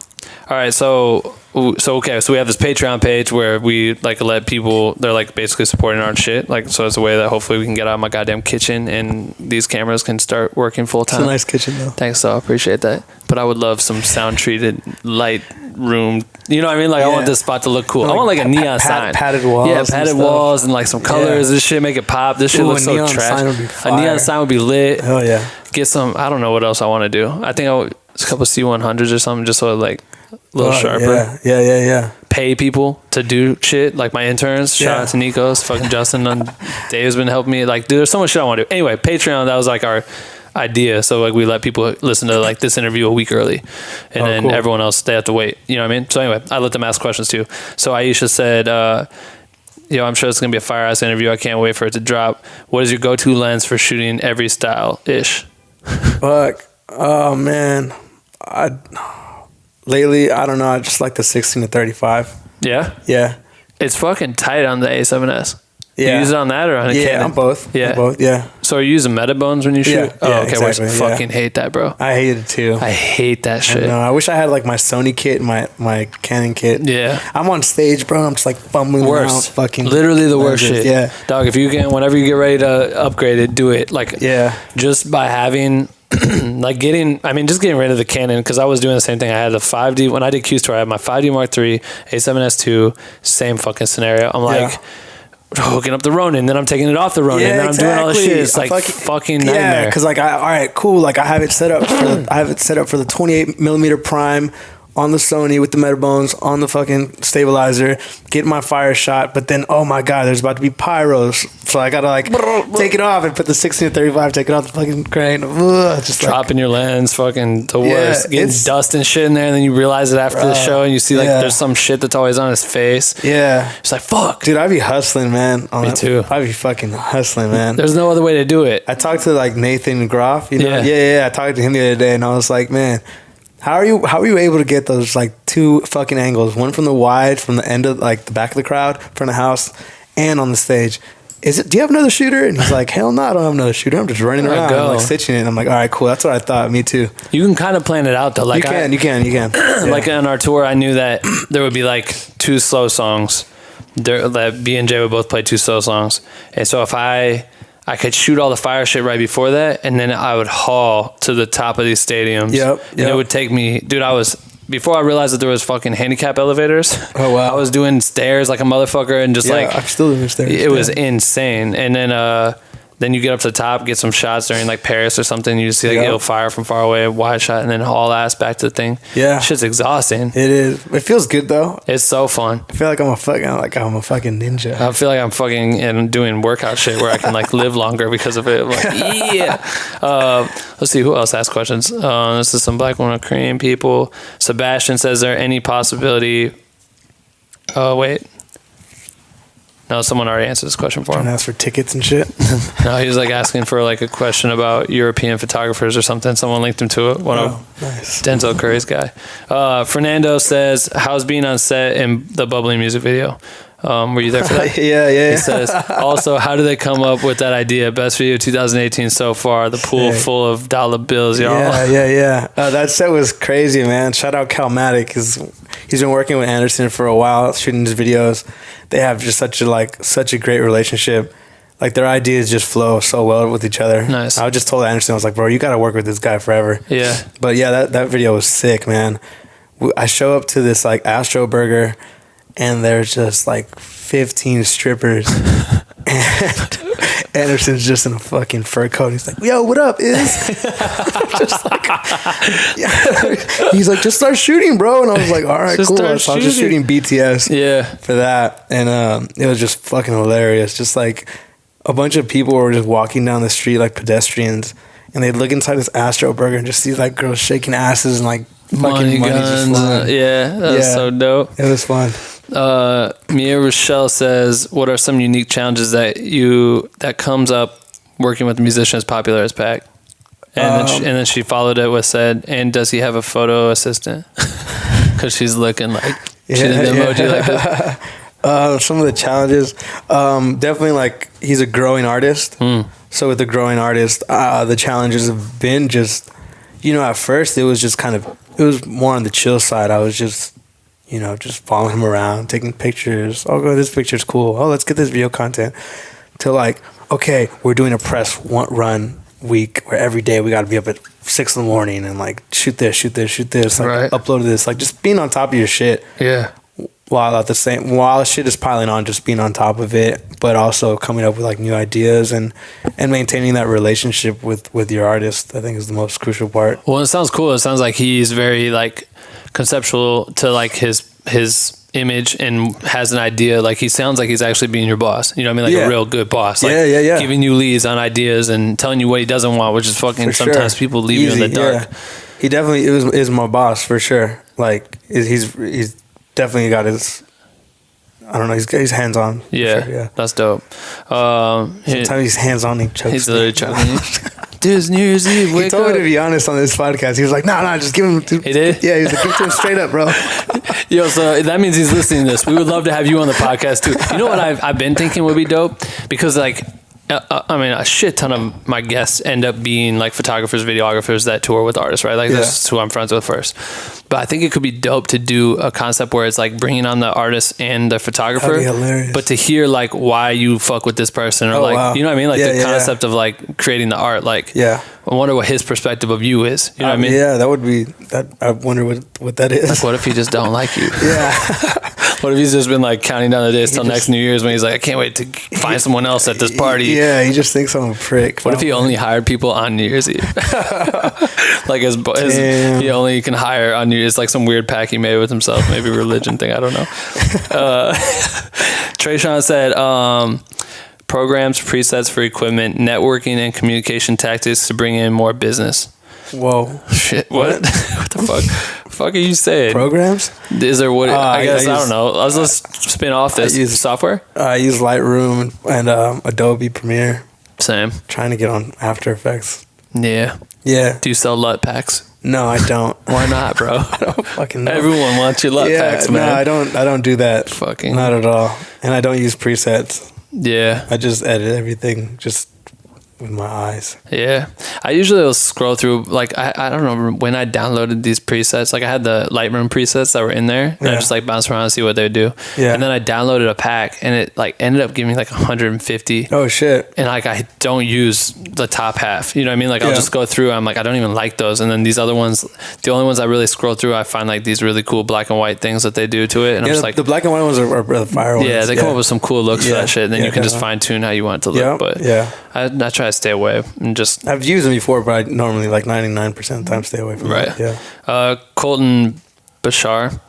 right, so we have this Patreon page where we like let people, they're like basically supporting our shit. Like, so it's a way that hopefully we can get out of my goddamn kitchen and these cameras can start working full time. It's a nice kitchen though. Thanks, though. I appreciate that. But I would love some sound treated light room. You know what I mean? Like I want this spot to look cool. I want like a neon sign. Padded walls. Yeah, padded walls and like some colors. This shit make it pop. This shit looks so trash. A neon sign would be lit. Oh yeah. Get some, I don't know what else I want to do. I think a couple C100s or something just so like a little sharper. Yeah. Pay people to do shit like my interns. Shout out to Nico's, fucking Justin and Dave's been helping me. Like, dude, there's so much shit I want to do. Anyway, Patreon, that was like our idea. So like we let people listen to like this interview a week early, and then cool. Everyone else they have to wait. You know what I mean? So anyway, I let them ask questions too. So Aisha said, I'm sure it's gonna be a fire ass interview. I can't wait for it to drop. What is your go-to lens for shooting every style ish? Fuck. Oh man. Lately, I don't know. I just like the 16 to 35. Yeah? Yeah. It's fucking tight on the A7S. Yeah. You use it on that or on a Canon? Yeah, on both. Yeah. On both, yeah. So are you using Metabones when you shoot? Yeah, oh, okay. Exactly, fucking hate that, bro. I hate it too. I hate that shit. I wish I had like my Sony kit and my Canon kit. Yeah. I'm on stage, bro. I'm just like fumbling around. Fucking literally the worst shit. Yeah. Dog, whenever you get ready to upgrade it, do it. Like, just by having... like just getting rid of the Canon, because I was doing the same thing. I had the 5D when I did Q's Tour. I had my 5D Mark III, A7S II, same fucking scenario. I'm like hooking up the Ronin, then I'm taking it off the Ronin, and then I'm doing all this shit. It's like fucking nightmare. Yeah, because like all right, cool. Like I have it set up for the 28mm prime on the Sony with the Metabones on the fucking stabilizer, get my fire shot, but then oh my god, there's about to be pyros, so I gotta like take it off and put the 16 to 35, take it off the fucking crane. Just dropping your lens, fucking the worst. Getting dust and shit in there, and then you realize it after the show, and you see like there's some shit that's always on his face. Yeah, it's like fuck, dude. I be hustling, man. Me too. I be fucking hustling, man. There's no other way to do it. I talked to like Nathan Groff, you know. Yeah. I talked to him the other day, and I was like, man. How are you able to get those like two fucking angles? One from the wide, from the end of like the back of the crowd, front of the house, and on the stage. Do you have another shooter? And he's like, hell no, I don't have another shooter. I'm just running around, like stitching it. And I'm like, all right, cool. That's what I thought. Me too. You can kind of plan it out though. Like you can. Yeah. Like on our tour, I knew that there would be like two slow songs. That B and J would both play two slow songs, and so if I could shoot all the fire shit right before that, and then I would haul to the top of these stadiums. Yep. And it would take me, dude, before I realized that there was fucking handicap elevators. Oh, wow. I was doing stairs like a motherfucker and just I'm still doing stairs. It was insane. And then you get up to the top, get some shots during like Paris or something. You just see like it'll fire from far away, wide shot, and then haul ass back to the thing. Yeah, shit's exhausting. It is. It feels good though. It's so fun. I feel like I'm a fucking ninja. I feel like I'm fucking and doing workout shit where I can like live longer because of it. I'm like, yeah. Let's see who else asked questions. This is some Black Window Cream people. Sebastian says, "There any possibility Oh, wait. No, someone already answered this question for Trying to him. ask for tickets and shit. No, he was like asking for like a question about European photographers or something. Someone linked him to it. One of Nice. Denzel Curry's guy. Fernando says, how's being on set in the Bubbling music video? Were you there for that? Yeah. He says, also, how did they come up with that idea? Best video 2018 so far. The pool full of dollar bills, y'all. Yeah. That set was crazy, man. Shout out Calmatic. He's been working with Anderson for a while, shooting his videos. They have just such a great relationship. Like, their ideas just flow so well with each other. Nice. I just told Anderson, I was like, bro, you got to work with this guy forever. Yeah. But yeah, that video was sick, man. I show up to this like Astro Burger, and there's just like 15 strippers. And Anderson's just in a fucking fur coat. He's like, yo, what up, Iz? Just like, yeah. He's like, just start shooting, bro. And I was like, all right, Just cool. start So I was just shooting BTS Yeah. for that. And it was just fucking hilarious. Just like a bunch of people were just walking down the street like pedestrians, and they'd look inside this Astro Burger and just see like girls shaking asses and like fucking money just guns. flying. Yeah, that's so dope. It was fun. Mia Rochelle says, what are some unique challenges that comes up working with a musician as popular as Paak? And then she followed it with said, and does he have a photo assistant? Because she's looking like she did the emoji like this. Some of the challenges, definitely like he's a growing artist. So with the growing artist, the challenges have been just, at first it was just it was more on the chill side. I was just following him around, taking pictures. Oh, this picture's cool. Oh, let's get this video content. To like, okay, we're doing a press run week where every day we got to be up at 6 a.m. and like shoot this, like Right. upload this, like just being on top of your shit. Yeah. While shit is piling on, just being on top of it, but also coming up with like new ideas and maintaining that relationship with your artist, I think is the most crucial part. Well, it sounds cool. It sounds like he's very like conceptual to like his image and has an idea. Like he sounds like he's actually being your boss. You know what I mean? Like a real good boss. Like yeah. giving you leads on ideas and telling you what he doesn't want, which is fucking For sure. sometimes people leave you in the dark. Yeah. He definitely is my boss for sure. Like he's definitely got his, I don't know, he's hands on. Yeah, sure, yeah. That's dope. Sometimes he's hands on. He chokes. He's literally choking. Dude, it's New Year's Eve. Wake He told up. me to be honest on this podcast. He was like, "No, just give him." He did? Yeah, he's like, "Give it to him straight up, bro." Yo, so that means he's listening to this. We would love to have you on the podcast too. You know what I've been thinking would be dope? Because like, I mean, a shit ton of my guests end up being like photographers, videographers that tour with artists, right? Like that's who I'm friends with first. But I think it could be dope to do a concept where it's like bringing on the artist and the photographer, That'd be hilarious. but to hear like why you fuck with this person or you know what I mean? Like the concept of like creating the art, like I wonder what his perspective of you is. You know what I mean? Yeah, that would be that. I wonder what that is. Like what if he just don't like you? Yeah. What if he's just been like counting down the days till next New Year's when he's like, I can't wait to find someone else at this party. Yeah, he just thinks I'm a prick. What if he only hired people on New Year's Eve? Like he only can hire on New Year's, like some weird pact he made with himself, maybe religion thing, I don't know. Trayshawn said, programs, presets for equipment, networking, and communication tactics to bring in more business. Whoa. Shit, what? What the fuck? Fuck are you saying? Programs? Is there what? I guess I don't know. Let's spin off this. I use software. I use Lightroom and Adobe Premiere. Same. Trying to get on After Effects. Yeah. Yeah. Do you sell LUT packs? No, I don't. Why not, bro? I don't fucking know. Everyone wants your LUT packs, man. No, I don't do that. Fucking. Not at all. And I don't use presets. Yeah. I just edit everything just with my eyes. Yeah. I usually will scroll through, like, I don't know when I downloaded these presets. Like, I had the Lightroom presets that were in there. And I just, like, bounced around and see what they would do. Yeah. And then I downloaded a pack, and it, like, ended up giving me, like, 150. Oh, shit. And, like, I don't use the top half. You know what I mean? Like, I'll just go through. I'm like, I don't even like those. And then these other ones, the only ones I really scroll through, I find, like, these really cool black and white things that they do to it. And I'm just like... the black and white ones are the fire ones. Yeah, they come up with some cool looks for that shit. And then you can just fine-tune how you want it to look. But I try to stay away and just... I've used them before, but I normally, like, 99% of the time stay away from it. Yeah. Colton Batcher,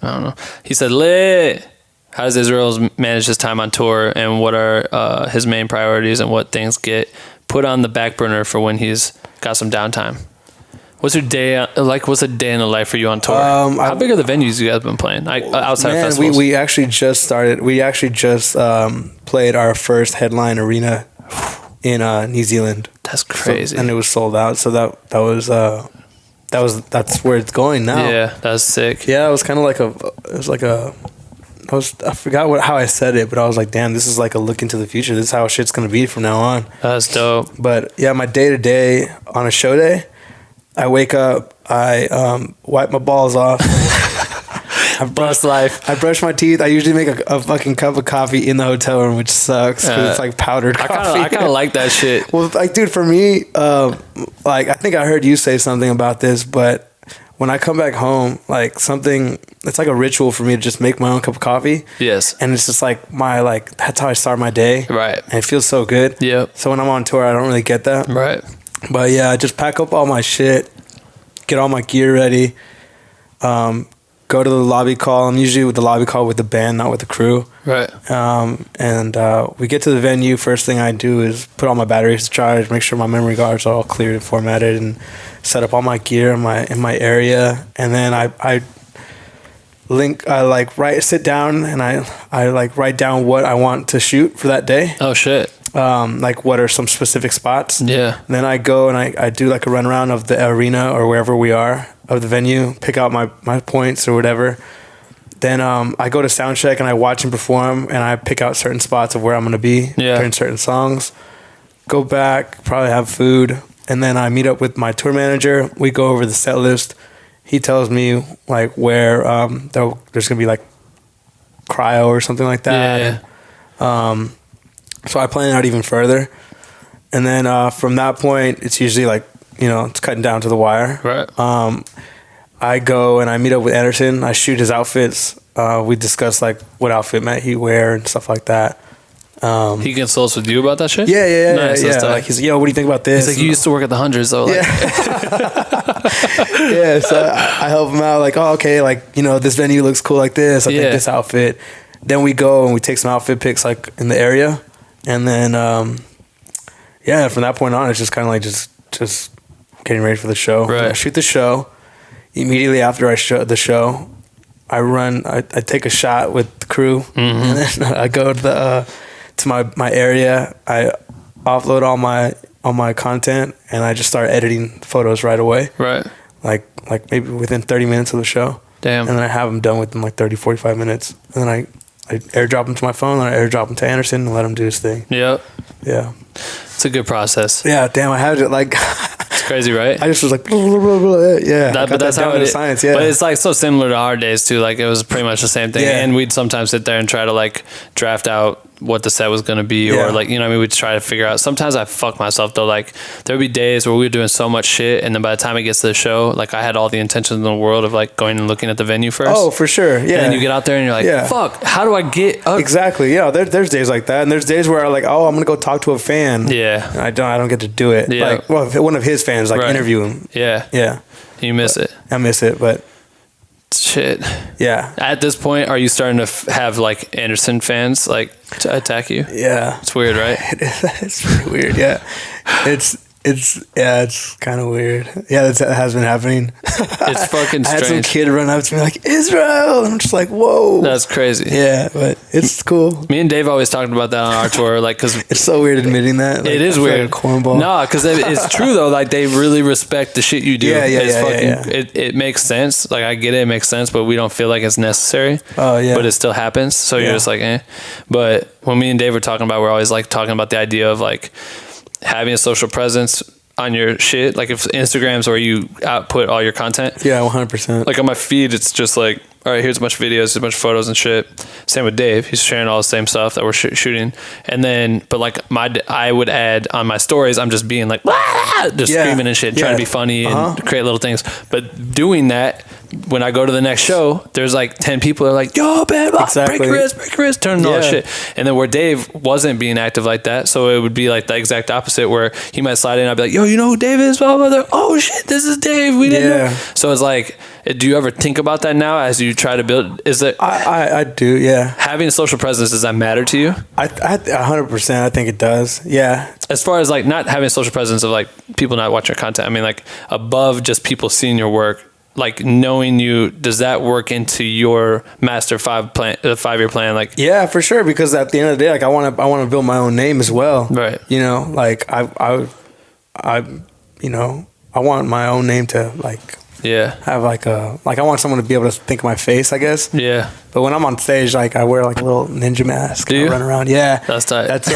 I don't know. He said, lit. How does Israel manage his time on tour, and what are his main priorities, and what things get put on the back burner for when he's got some downtime? What's your day like? What's a day in the life for you on tour? How big are the venues you guys been playing? Like outside of festivals? We actually just started. We actually just played our first headline arena in New Zealand. That's crazy. So, and it was sold out. So that's where it's going now. Yeah, that's sick. Yeah, it was kind of like I forgot how I said it, but I was like, damn, this is like a look into the future. This is how shit's gonna be from now on. That's dope. But yeah, my day to day on a show day, I wake up, I wipe my balls off. I brush my teeth. I usually make a fucking cup of coffee in the hotel room, which sucks because it's like powdered coffee. I kind of like that shit. Well, like, dude, for me, like, I think I heard you say something about this, but when I come back home, like, it's like a ritual for me to just make my own cup of coffee. Yes. And it's just like that's how I start my day. Right. And it feels so good. Yep. So when I'm on tour, I don't really get that. Right. But yeah, I just pack up all my shit, get all my gear ready, go to the lobby call. I'm usually with the lobby call with the band, not with the crew. Right. And we get to the venue. First thing I do is put all my batteries to charge, make sure my memory cards are all cleared and formatted, and set up all my gear in my area. And then I sit down and I like write down what I want to shoot for that day. Oh shit. Like what are some specific spots. Yeah. And then I go and I do like a run around of the arena or wherever we are of the venue, pick out my points or whatever. Then I go to sound check and I watch him perform and I pick out certain spots of where I'm going to be during certain songs. Go back, probably have food, and then I meet up with my tour manager. We go over the set list. He tells me like where there's going to be like cryo or something like that. Yeah. So I plan it out even further. And then from that point, it's usually like, it's cutting down to the wire. Right. I go and I meet up with Anderson. I shoot his outfits. We discuss like what outfit might he wear and stuff like that. He consults with you about that shit? Yeah. Nice, yeah. Like he's like, yo, what do you think about this? He's like, you used to work at the Hundreds, though. Like. Yeah. So I help him out. Like, oh, okay. Like, this venue looks cool like this. I think this outfit. Then we go and we take some outfit pics like in the area. And then, from that point on, it's just kind of like just getting ready for the show. Right. I shoot the show. Immediately after I show the show, I take a shot with the crew, and then I go to my area. I offload all my content, and I just start editing photos right away. Right. Like maybe within 30 minutes of the show. Damn. And then I have them done within like 30, 45 minutes. And then I airdrop them to my phone, and I airdrop them to Anderson and let him do his thing. Yep. Yeah. It's a good process. Yeah, damn, I had it like... It's crazy, right? I just was like, blah, blah, blah, blah, yeah. But that's how it is. Science, yeah. But it's like so similar to our days too. Like it was pretty much the same thing. Yeah. And we'd sometimes sit there and try to like draft out what the set was going to be, or like, we'd try to figure out. Sometimes I fuck myself though. Like there'd be days where we were doing so much shit, and then by the time it gets to the show, like I had all the intentions in the world of like going and looking at the venue first. Oh, for sure. Yeah. And then you get out there and you're like, fuck, how do I get up? Exactly. Yeah. There's days like that, and there's days where I'm like, oh, I'm gonna go talk to a fan. Yeah. And I don't get to do it. Yeah. Like, well, one of his fans, like interview him. Yeah. Yeah. You miss it. I miss it, but. Shit. Yeah. At this point, are you starting to have like Anderson fans like to attack you? Yeah. It's weird, right? It's pretty weird. Yeah. It's kind of weird. Yeah, that has been happening. It's fucking strange. I had some kid run up to me like, Israel! And I'm just like, whoa. That's crazy. Yeah, but it's cool. Me and Dave always talked about that on our tour, like, cause it's so weird admitting that. Like, it is weird. Like a cornball. No, because it's true though. Like they really respect the shit you do. Yeah. It makes sense. Like I get it, it makes sense, but we don't feel like it's necessary. Oh yeah. But it still happens. So you're just like, eh. But when me and Dave were talking about, we're always like talking about the idea of like having a social presence on your shit. Like if Instagram's where you output all your content. Yeah, 100%. Like on my feed, it's just like, all right, here's a bunch of videos, here's a bunch of photos and shit. Same with Dave. He's sharing all the same stuff that we're shooting. And then, but like I would add on my stories, I'm just being like, just screaming and shit, trying to be funny and create little things. But doing that, when I go to the next show, there's like 10 people that are like, yo, man, break your wrist, turning all that shit. And then where Dave wasn't being active like that, so it would be like the exact opposite where he might slide in and I'd be like, yo, you know who Dave is? Blah, blah, blah. Oh shit, this is Dave. We didn't know. So it's like, Do you ever think about that now as you try to build? Is it? I do, yeah. Having a social presence, does that matter to you? I 100%. I think it does. Yeah. As far as like not having a social presence of like people not watching your content, I mean like above just people seeing your work, like knowing you, does that work into your master 5-year plan? Like, yeah, for sure. Because at the end of the day, like I want to build my own name as well. Right. You know, like I you know, I want my own name to like have like I want someone to be able to think of my face, I guess. Yeah. But when I'm on stage, like I wear like a little ninja mask. Do you? I run around. Yeah. That's tight. That's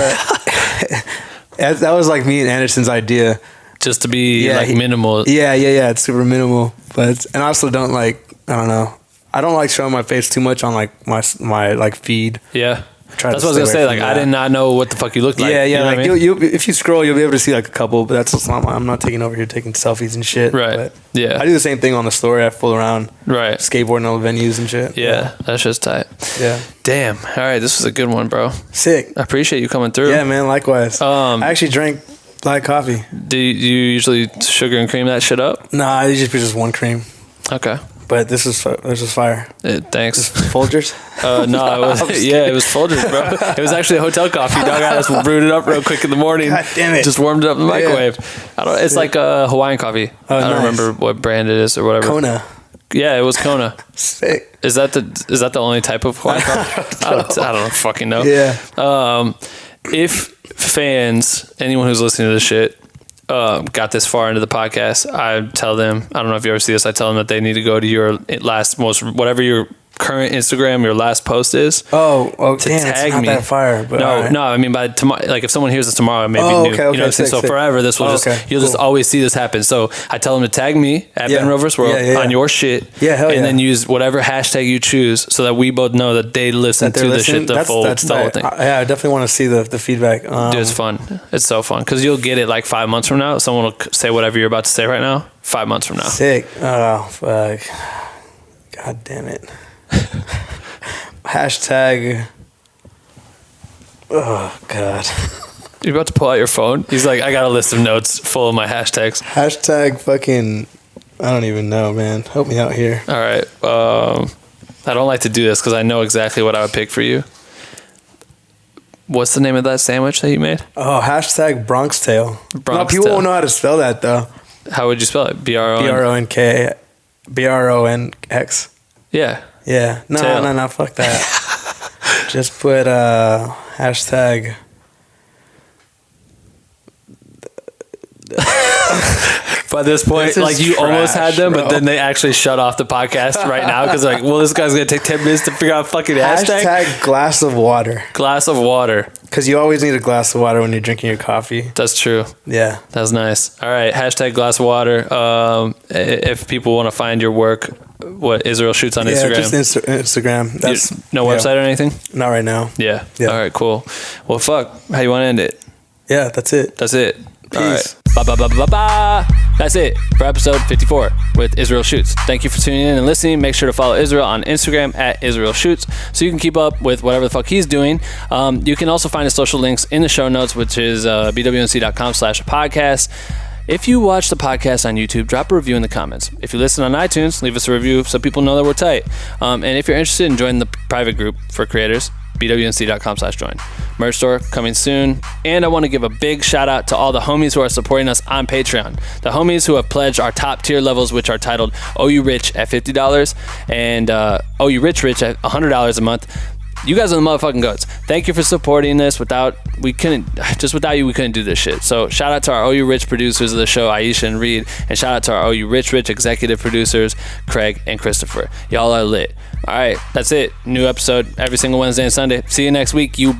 that was like me and Anderson's idea. Just to be minimal. Yeah. It's super minimal. But and I also don't like, I don't know. I don't like showing my face too much on like my like feed. Yeah. That's what I was gonna say. Like, I did not know what the fuck you looked like. Yeah. You know like what I mean? you if you scroll, you'll be able to see like a couple. But that's just not. I'm not taking over here taking selfies and shit. Right. But yeah. I do the same thing on the story. I fool around. Right. Skateboarding all the venues and shit. Yeah. That's just tight. Yeah. Damn. All right. This was a good one, bro. Sick. I appreciate you coming through. Yeah, man. Likewise. I actually drank black coffee. Do you usually sugar and cream that shit up? Nah, I usually put just one cream. Okay. But this was fire. Thanks. Folgers? No, it was it was Folgers, bro. It was actually a hotel coffee. Dog, I just brewed it up real quick in the morning. God damn it! Just warmed it up in the microwave. It's like a Hawaiian coffee. I don't remember what brand it is or whatever. Kona. Yeah, it was Kona. Sick. Is that the only type of Hawaiian coffee? I don't fucking know. Yeah. If fans, anyone who's listening to this shit, got this far into the podcast, I tell them, I don't know if you ever see this, I tell them that they need to go to your whatever your current Instagram, your last post is. Oh, to damn, tag it's not me. That fire. But No, I mean by tomorrow. Like if someone hears this tomorrow, maybe new. Okay, you know what I'm saying? sick. So forever, this will you'll just always see this happen. So I tell them to tag me at Ben Rovers World on your shit. Yeah, hell and then use whatever hashtag you choose, so that we both know that they listen to the shit, the whole thing. Yeah, I definitely want to see the feedback. Dude, it's fun. It's so fun because you'll get it like 5 months from now. Someone will say whatever you're about to say right now. 5 months from now. Sick. Oh fuck. God damn it. Hashtag. Oh God. You're about to pull out your phone. He's like, I got a list of notes full of my hashtags. Hashtag fucking. I don't even know, man. Help me out here. All right. I don't like to do this because I know exactly what I would pick for you. What's the name of that sandwich that you made? Oh, hashtag Bronx Tail. No, people won't know how to spell that though. How would you spell it? BRONK. BRONX. Yeah. Yeah. No, fuck that. Just put hashtag. By this point, like you almost had them, bro. But then they actually shut off the podcast right now because like, well, this guy's gonna take 10 minutes to figure out a fucking hashtag. Hashtag glass of water. Glass of water. Because you always need a glass of water when you're drinking your coffee. That's true. Yeah. That's nice. All right. Hashtag glass of water. If people want to find your work, what Israel Shoots on Instagram? Yeah, just Instagram. That's no website or anything? Not right now. Yeah. All right, cool. Well, fuck. How you want to end it? Yeah, that's it. That's it. Peace. All right. Ba-ba-ba-ba-ba. That's it for episode 54 with Israel Shoots. Thank you for tuning in and listening. Make sure to follow Israel on Instagram at Israel Shoots so you can keep up with whatever the fuck he's doing. You can also find his social links in the show notes, which is bwnc.com/podcast. If you watch the podcast on YouTube, drop a review in the comments. If you listen on iTunes, leave us a review so people know that we're tight. And if you're interested in joining the private group for creators, bwnc.com/join. Merch store coming soon. And I want to give a big shout out to all the homies who are supporting us on Patreon. The homies who have pledged our top tier levels, which are titled Oh Rich at $50 and Oh Rich at $100 a month. You guys are the motherfucking goats. Thank you for supporting this. Without you, we couldn't do this shit. So shout out to our OU Rich producers of the show, Aisha and Reed, and shout out to our OU Rich executive producers, Craig and Christopher. Y'all are lit. All right, that's it. New episode every single Wednesday and Sunday. See you next week, you